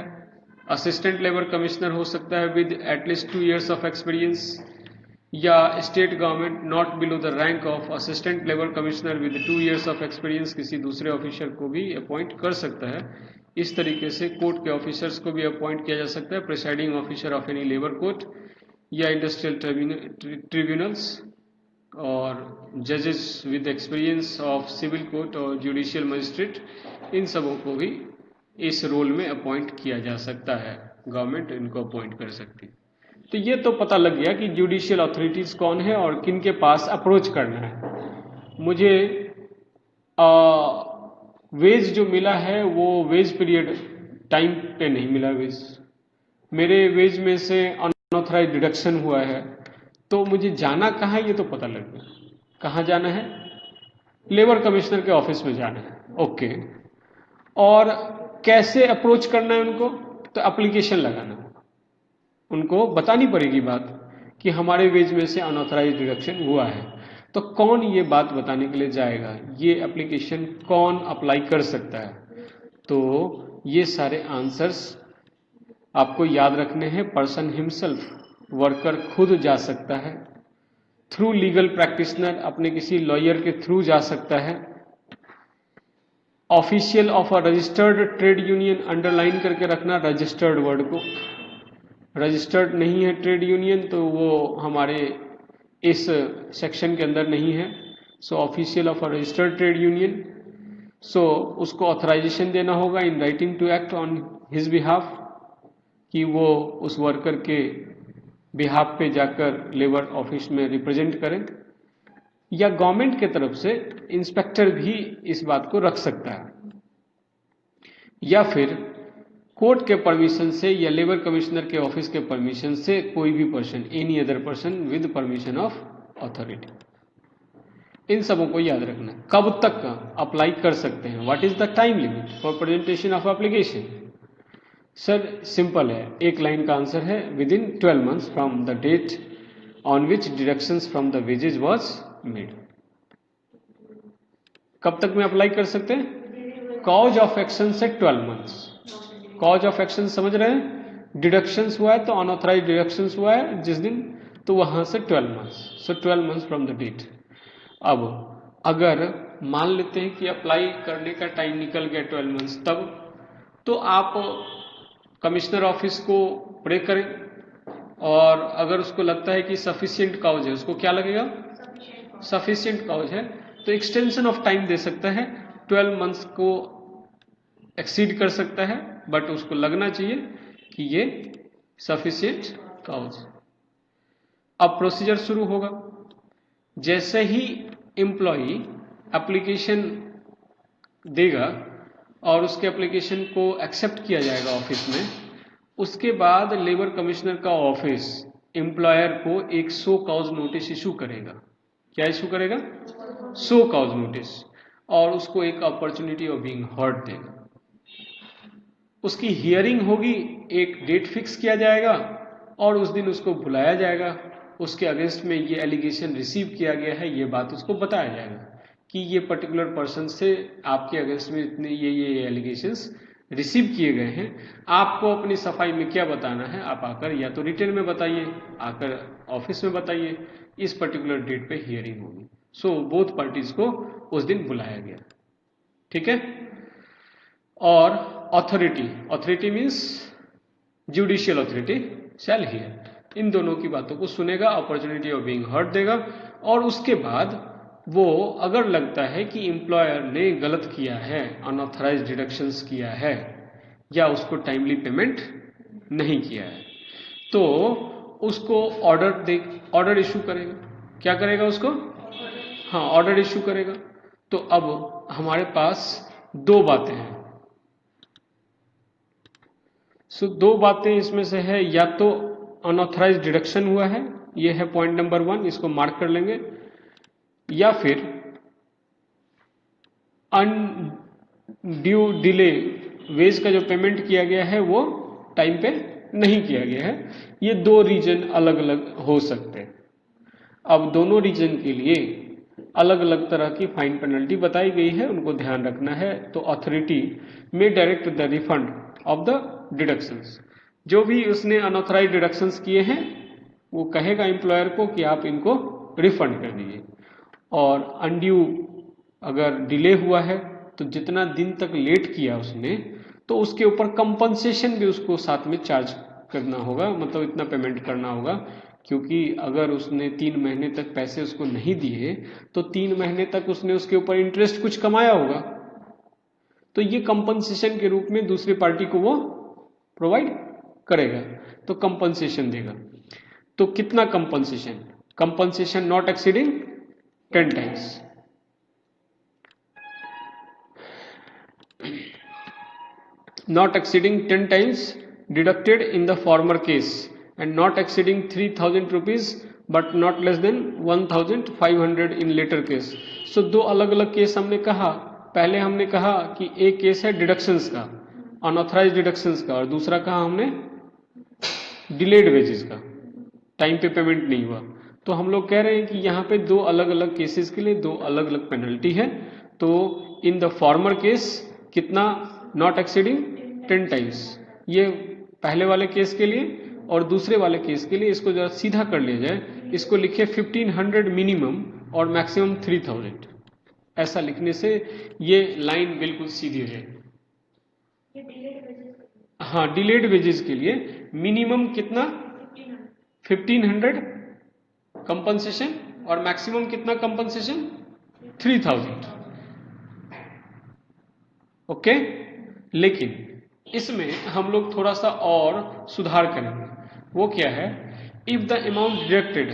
असिस्टेंट लेबर कमिश्नर हो सकता है with at least 2 years of experience, या state government not below the rank of assistant labour commissioner with 2 years of experience किसी दूसरे ऑफिसर को भी अपॉइंट कर सकता है। इस तरीके से कोर्ट के ऑफिसर्स को भी अपॉइंट किया जा सकता है, presiding officer of any labour court या इंडस्ट्रियल ट्रिब्यूनल्स और जजेस with experience of civil court और जुडिशियल मजिस्ट्रेट, इन सबों को भी इस रोल में अपॉइंट किया जा सकता है, गवर्नमेंट इनको अपॉइंट कर सकती है। तो ये तो पता लग गया कि जुडिशियल अथॉरिटीज कौन है और किन के पास अप्रोच करना है। मुझे वेज जो मिला है वो वेज पीरियड टाइम पे नहीं मिला। वेज मेरे वेज में से अनऑथराइज डिडक्शन हुआ है, तो मुझे जाना कहाँ है ये तो पता लग गया। कहाँ जाना है? लेबर कमिश्नर के ऑफिस में जाना है। ओके, और कैसे अप्रोच करना है उनको? तो एप्लीकेशन लगाना है। उनको बतानी पड़ेगी बात कि हमारे वेज में से अनऑथराइज डिडक्शन हुआ है। तो कौन ये बात बताने के लिए जाएगा? ये एप्लीकेशन कौन अप्लाई कर सकता है? तो ये सारे आंसर्स आपको याद रखने हैं। पर्सन हिमसेल्फ, वर्कर खुद जा सकता है, थ्रू लीगल प्रैक्टिशनर अपने किसी लॉयर के थ्रू जा सकता है, official of a registered trade union, underline करके रखना रजिस्टर्ड वर्ड को। रजिस्टर्ड नहीं है ट्रेड यूनियन तो वो हमारे इस सेक्शन के अंदर नहीं है। So official of a registered trade union, so उसको ऑथराइजेशन देना होगा in writing to act on his behalf, कि वो उस वर्कर के बिहाफ पे जाकर लेबर ऑफिस में रिप्रेजेंट करें। या गवर्नमेंट के तरफ से इंस्पेक्टर भी इस बात को रख सकता है, या फिर कोर्ट के परमिशन से या लेबर कमिश्नर के ऑफिस के परमिशन से कोई भी person, any other person with permission of authority. इन सबों को याद रखना है। कब तक अप्लाई कर सकते हैं? What is the time limit for presentation of application? Sir simple है, एक लाइन का आंसर है, within 12 months from the date on which deductions from the wages was made. कब तक में अप्लाई कर सकते हैं? कॉज ऑफ एक्शन से 12 मंथ्स। कॉज ऑफ एक्शन समझ रहे हैं? डिडक्शंस हुआ है तो अनऑथराइज डिडक्शंस हुआ है जिस दिन, तो वहां से 12 months. So 12 months from the date. अब अगर मान लेते हैं कि अप्लाई करने का टाइम निकल गया 12 मंथ्स, तब तो आप कमिश्नर ऑफिस को प्रे करें, और अगर उसको लगता है कि सफिशिएंट काउज है, उसको क्या लगेगा? सफिशिएंट काउज है, तो एक्सटेंशन ऑफ टाइम दे सकता है। 12 मंथ्स को एक्सीड कर सकता है, बट उसको लगना चाहिए कि ये सफिशिएंट काउज। अब प्रोसीजर शुरू होगा। जैसे ही एम्प्लॉई एप्लीकेशन देगा और उसके एप्लीकेशन को एक्सेप्ट किया जाएगा ऑफिस में, उसके बाद लेबर कमिश्नर का ऑफिस एम्प्लॉयर को एक शो कॉज नोटिस इशू करेगा। क्या इशू करेगा? शो कॉज नोटिस, और उसको एक अपॉर्चुनिटी ऑफ बीइंग हर्ड देगा। उसकी हियरिंग होगी, एक डेट फिक्स किया जाएगा और उस दिन उसको बुलाया जाएगा। उसके अगेंस्ट में ये एलिगेशन रिसीव किया गया है, ये बात उसको बताया जाएगा कि ये पर्टिकुलर पर्सन से आपके अगेंस्ट में इतने ये एलिगेशंस रिसीव किए गए हैं। आपको अपनी सफाई में क्या बताना है, आप आकर या तो रिटर्न में बताइए, आकर ऑफिस में बताइए। इस पर्टिकुलर डेट पे हियरिंग होगी। सो बोथ पार्टीज को उस दिन बुलाया गया। ठीक है। और authority means judicial authority shall hear, इन दोनों की बातों को सुनेगा, अपॉर्चुनिटी ऑफ बीइंग हर्ड देगा, और उसके बाद वो अगर लगता है कि एम्प्लॉयर ने गलत किया है, अनऑथराइज डिडक्शंस किया है, या उसको टाइमली पेमेंट नहीं किया है, तो उसको ऑर्डर इशू करेगा। क्या करेगा उसको? हाँ, ऑर्डर इशू करेगा। तो अब हमारे पास दो बातें हैं। सो दो बातें इसमें से है, या तो अनऑथराइज डिडक्शन हुआ है, ये है पॉइंट नंबर 1, इसको मार्क कर लेंगे, या फिर अनड्यू डिले, वेज का जो पेमेंट किया गया है वो टाइम पे नहीं किया गया है। ये दो रीजन अलग अलग हो सकते हैं। अब दोनों रीजन के लिए अलग अलग तरह की फाइन पेनल्टी बताई गई है, उनको ध्यान रखना है। तो अथॉरिटी में direct the refund of the deductions, जो भी उसने अनऑथराइज डिडक्शंस किए हैं वो कहेगा एम्प्लॉयर को कि आप इनको रिफंड कर दीजिए। और अनड्यू अगर डिले हुआ है तो जितना दिन तक लेट किया उसने, तो उसके ऊपर कंपनसेशन भी उसको साथ में चार्ज करना होगा, मतलब इतना पेमेंट करना होगा क्योंकि अगर उसने 3 महीने तक पैसे उसको नहीं दिए तो 3 महीने तक उसने उसके ऊपर इंटरेस्ट कुछ कमाया होगा, तो ये कंपनसेशन के रूप में दूसरी पार्टी को वो प्रोवाइड करेगा, तो कंपनसेशन देगा। तो कितना compensation? Compensation not exceeding 10 times. Not exceeding 10 times deducted in the former case and not exceeding 3000 rupees but not less than 1500 in later case. So दो अलग अलग केस हमने कहा। पहले हमने कहा कि एक केस है डिडक्शंस का, अनऑथराइज डिडक्शंस का, और दूसरा कहा हमने डिलेड वेजेस का, टाइम पे पेमेंट नहीं हुआ। तो हम लोग कह रहे हैं कि यहाँ पे दो अलग अलग केसेस के लिए दो अलग अलग पेनल्टी है। तो इन द फॉर्मर केस कितना? नॉट एक्सीडिंग 10 टाइम्स, ये पहले वाले केस के लिए, और दूसरे वाले केस के लिए इसको जरा सीधा कर लिया जाए, इसको लिखिए 1500 मिनिमम और मैक्सिमम 3000। ऐसा लिखने से ये लाइन बिल्कुल सीधी हो जाएगी। हाँ, डिलेड वेजेस के लिए मिनिमम कितना? 1500 कंपनसेशन और मैक्सिमम कितना कंपनसेशन? 3000। ओके, लेकिन इसमें हम लोग थोड़ा सा और सुधार करेंगे। वो क्या है? इफ द अमाउंट डिडक्टेड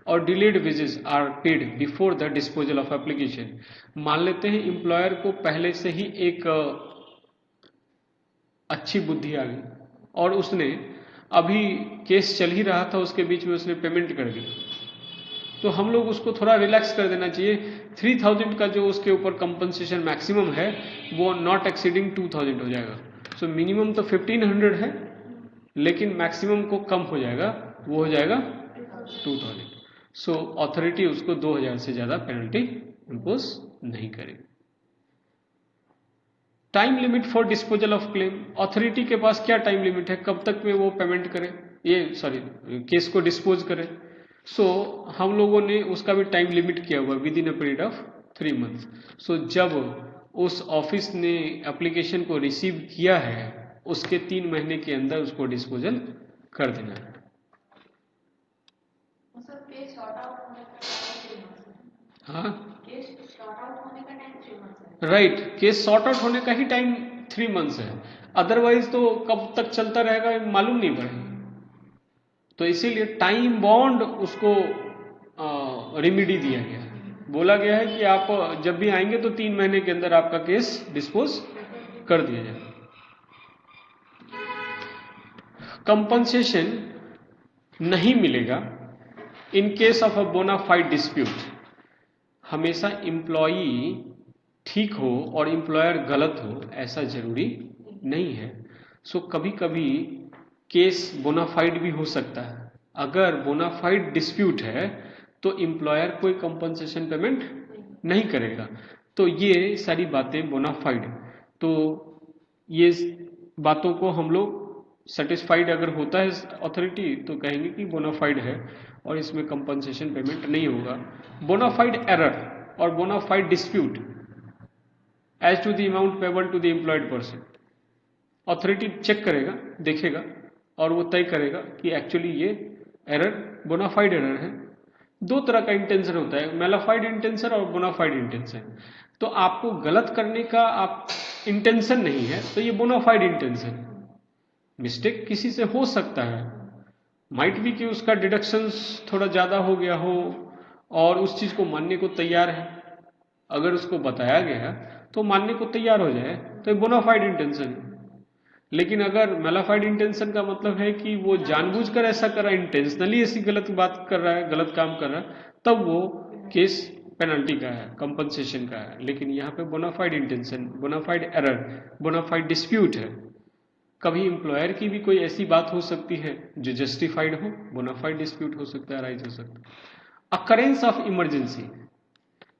और delayed wages are paid before the disposal of application. मान लेते हैं एम्प्लॉयर को पहले से ही एक अच्छी बुद्धि आ गई और उसने अभी केस चल ही रहा था, उसके बीच में उसने पेमेंट कर दी, तो हम लोग उसको थोड़ा रिलैक्स कर देना चाहिए। 3000 का जो उसके ऊपर कंपनसेशन मैक्सिमम है वो नॉट एक्सीडिंग 2000 हो जाएगा। सो मिनिमम तो 1500 है, लेकिन मैक्सिमम को कम हो जाएगा, वो हो जाएगा 2000। सो अथॉरिटी उसको 2000 से ज्यादा पेनल्टी इंपोज नहीं करेगी। Time limit for disposal of claim. Authority के पास क्या टाइम लिमिट है, कब तक में वो पेमेंट करे, केस को डिस्पोज करे? सो हम लोगों ने उसका भी टाइम लिमिट किया हुआ within a period of 3 months. So जब उस ऑफिस ने एप्लीकेशन को रिसीव किया है उसके 3 महीने के अंदर उसको डिस्पोजल कर देना है। हाँ, राइट, केस सॉर्ट आउट होने का ही टाइम 3 मंथ्स है, अदरवाइज तो कब तक चलता रहेगा मालूम नहीं पड़ेगा। तो इसीलिए टाइम बॉन्ड उसको रेमिडी दिया गया है। बोला गया है कि आप जब भी आएंगे तो 3 महीने के अंदर आपका केस डिस्पोज कर दिया जाए। कंपनसेशन नहीं मिलेगा in case of a bona fide dispute. हमेशा एम्प्लॉई ठीक हो और एम्प्लॉयर गलत हो ऐसा जरूरी नहीं है। सो कभी कभी केस बोनाफाइड भी हो सकता है। अगर बोनाफाइड डिस्प्यूट है तो एम्प्लॉयर कोई कंपनसेशन पेमेंट नहीं करेगा। तो ये सारी बातें बोनाफाइड, तो ये बातों को हम लोग सेटिस्फाइड अगर होता है अथॉरिटी तो कहेंगे कि बोनाफाइड है और इसमें कंपनसेशन पेमेंट नहीं होगा। बोनाफाइड एरर और bona fide dispute as to the amount payable to the employed person, authority check करेगा, देखेगा और वो तय करेगा कि एक्चुअली ये एरर बोनाफाइड एरर है। दो तरह का इंटेंशन होता है, मेलाफाइड इंटेंशन और बोनाफाइड इंटेंशन। तो आपको गलत करने का आप इंटेंशन नहीं है तो ये बोनाफाइड इंटेंशन। मिस्टेक किसी से हो सकता है, माइट भी कि उसका डिडक्शंस थोड़ा ज़्यादा हो गया हो और उस चीज़ को मानने को तैयार है, अगर उसको बताया गया तो मानने को तैयार हो जाए तो ये बोनाफाइड इंटेंशन है। लेकिन अगर मेलाफाइड इंटेंशन का मतलब है कि वो जानबूझकर ऐसा कर रहा है, इंटेंशनली ऐसी गलत बात कर रहा है, गलत काम कर रहा है, तब वो केस पेनल्टी का है, कंपनसेशन का है। लेकिन यहाँ पे bona fide intention, bona fide error, bona fide dispute है। कभी एम्प्लॉयर की भी कोई ऐसी बात हो सकती है जो जस्टिफाइड हो, बोनाफाइड डिस्प्यूट हो सकता है, राइज हो सकता है। अकरेंस ऑफ इमरजेंसी,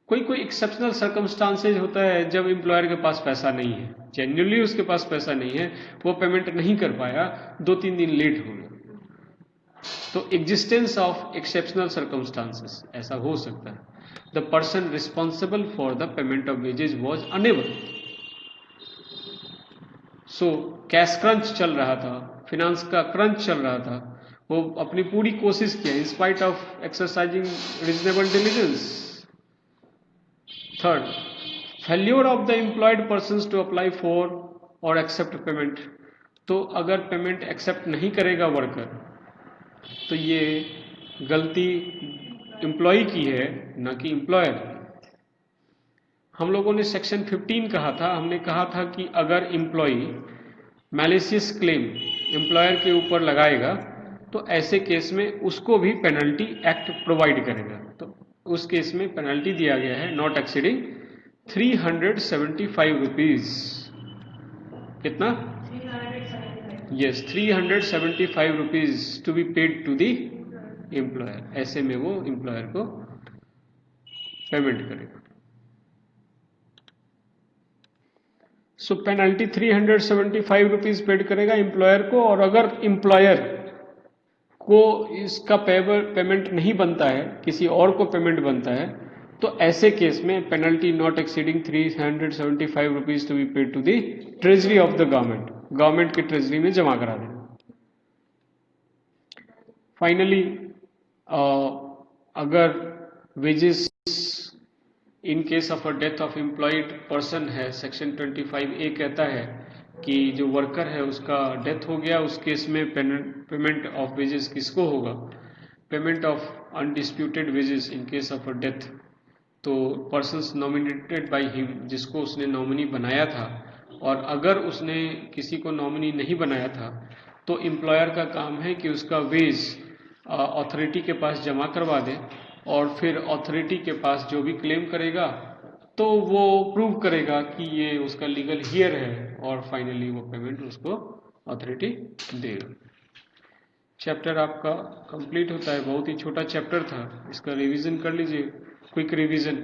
कोई कोई एक्सेप्शनल सर्कमस्टांसेज होता है जब एम्प्लॉयर के पास पैसा नहीं है, जेन्युइनली उसके पास पैसा नहीं है, वो पेमेंट नहीं कर पाया, 2-3 दिन लेट हो गया, तो एग्जिस्टेंस ऑफ एक्सेप्शनल सर्कमस्टांसेस ऐसा हो सकता है। The person responsible for the payment of wages was unable. So cash crunch चल रहा था, फिनांस का क्रंच चल रहा था, वो अपनी पूरी कोशिश किया in spite of exercising reasonable diligence. Third, failure of the employed person to apply for और एक्सेप्ट पेमेंट। तो अगर पेमेंट एक्सेप्ट नहीं करेगा वर्कर, तो ये गलती एम्प्लॉय की है, ना कि एम्प्लॉयर। हम लोगों ने सेक्शन 15 कहा था, हमने कहा था कि अगर एम्प्लॉय मैलिशियस क्लेम एम्प्लॉयर के ऊपर लगाएगा तो ऐसे केस में उसको भी पेनल्टी एक्ट प्रोवाइड करेगा। तो उस केस में पेनल्टी दिया गया है नॉट एक्सीडिंग 375 रुपीज। कितना? Yes, 375 rupees to be paid to the employer. ऐसे में वो एम्प्लॉयर को पेमेंट करेगा। सो पेनल्टी 375 रुपीज पेड करेगा एम्प्लॉयर को। और अगर एम्प्लॉयर को इसका पेमेंट नहीं बनता है, किसी और को पेमेंट बनता है, तो ऐसे केस में penalty not exceeding 375 rupees to be paid to the treasury of the government. Government के ट्रेजरी में जमा करा देना। फाइनली, अगर wages in case of a death of employed person है, सेक्शन 25A कहता है कि जो वर्कर है उसका डेथ हो गया, उस केस में पेमेंट ऑफ वेजेस किसको होगा? Payment of undisputed wages in case of a death. तो पर्सन्स नॉमिनेटेड बाय हिम, जिसको उसने नॉमिनी बनाया था, और अगर उसने किसी को नॉमिनी नहीं बनाया था तो एम्प्लॉयर का काम है कि उसका वेज अथॉरिटी के पास जमा करवा दे, और फिर अथॉरिटी के पास जो भी क्लेम करेगा तो वो प्रूव करेगा कि ये उसका लीगल हियर है, और फाइनली वो पेमेंट उसको अथॉरिटी देगा। चैप्टर आपका कंप्लीट होता है। बहुत ही छोटा चैप्टर था, इसका रिवीजन कर लीजिए, क्विक रिवीजन।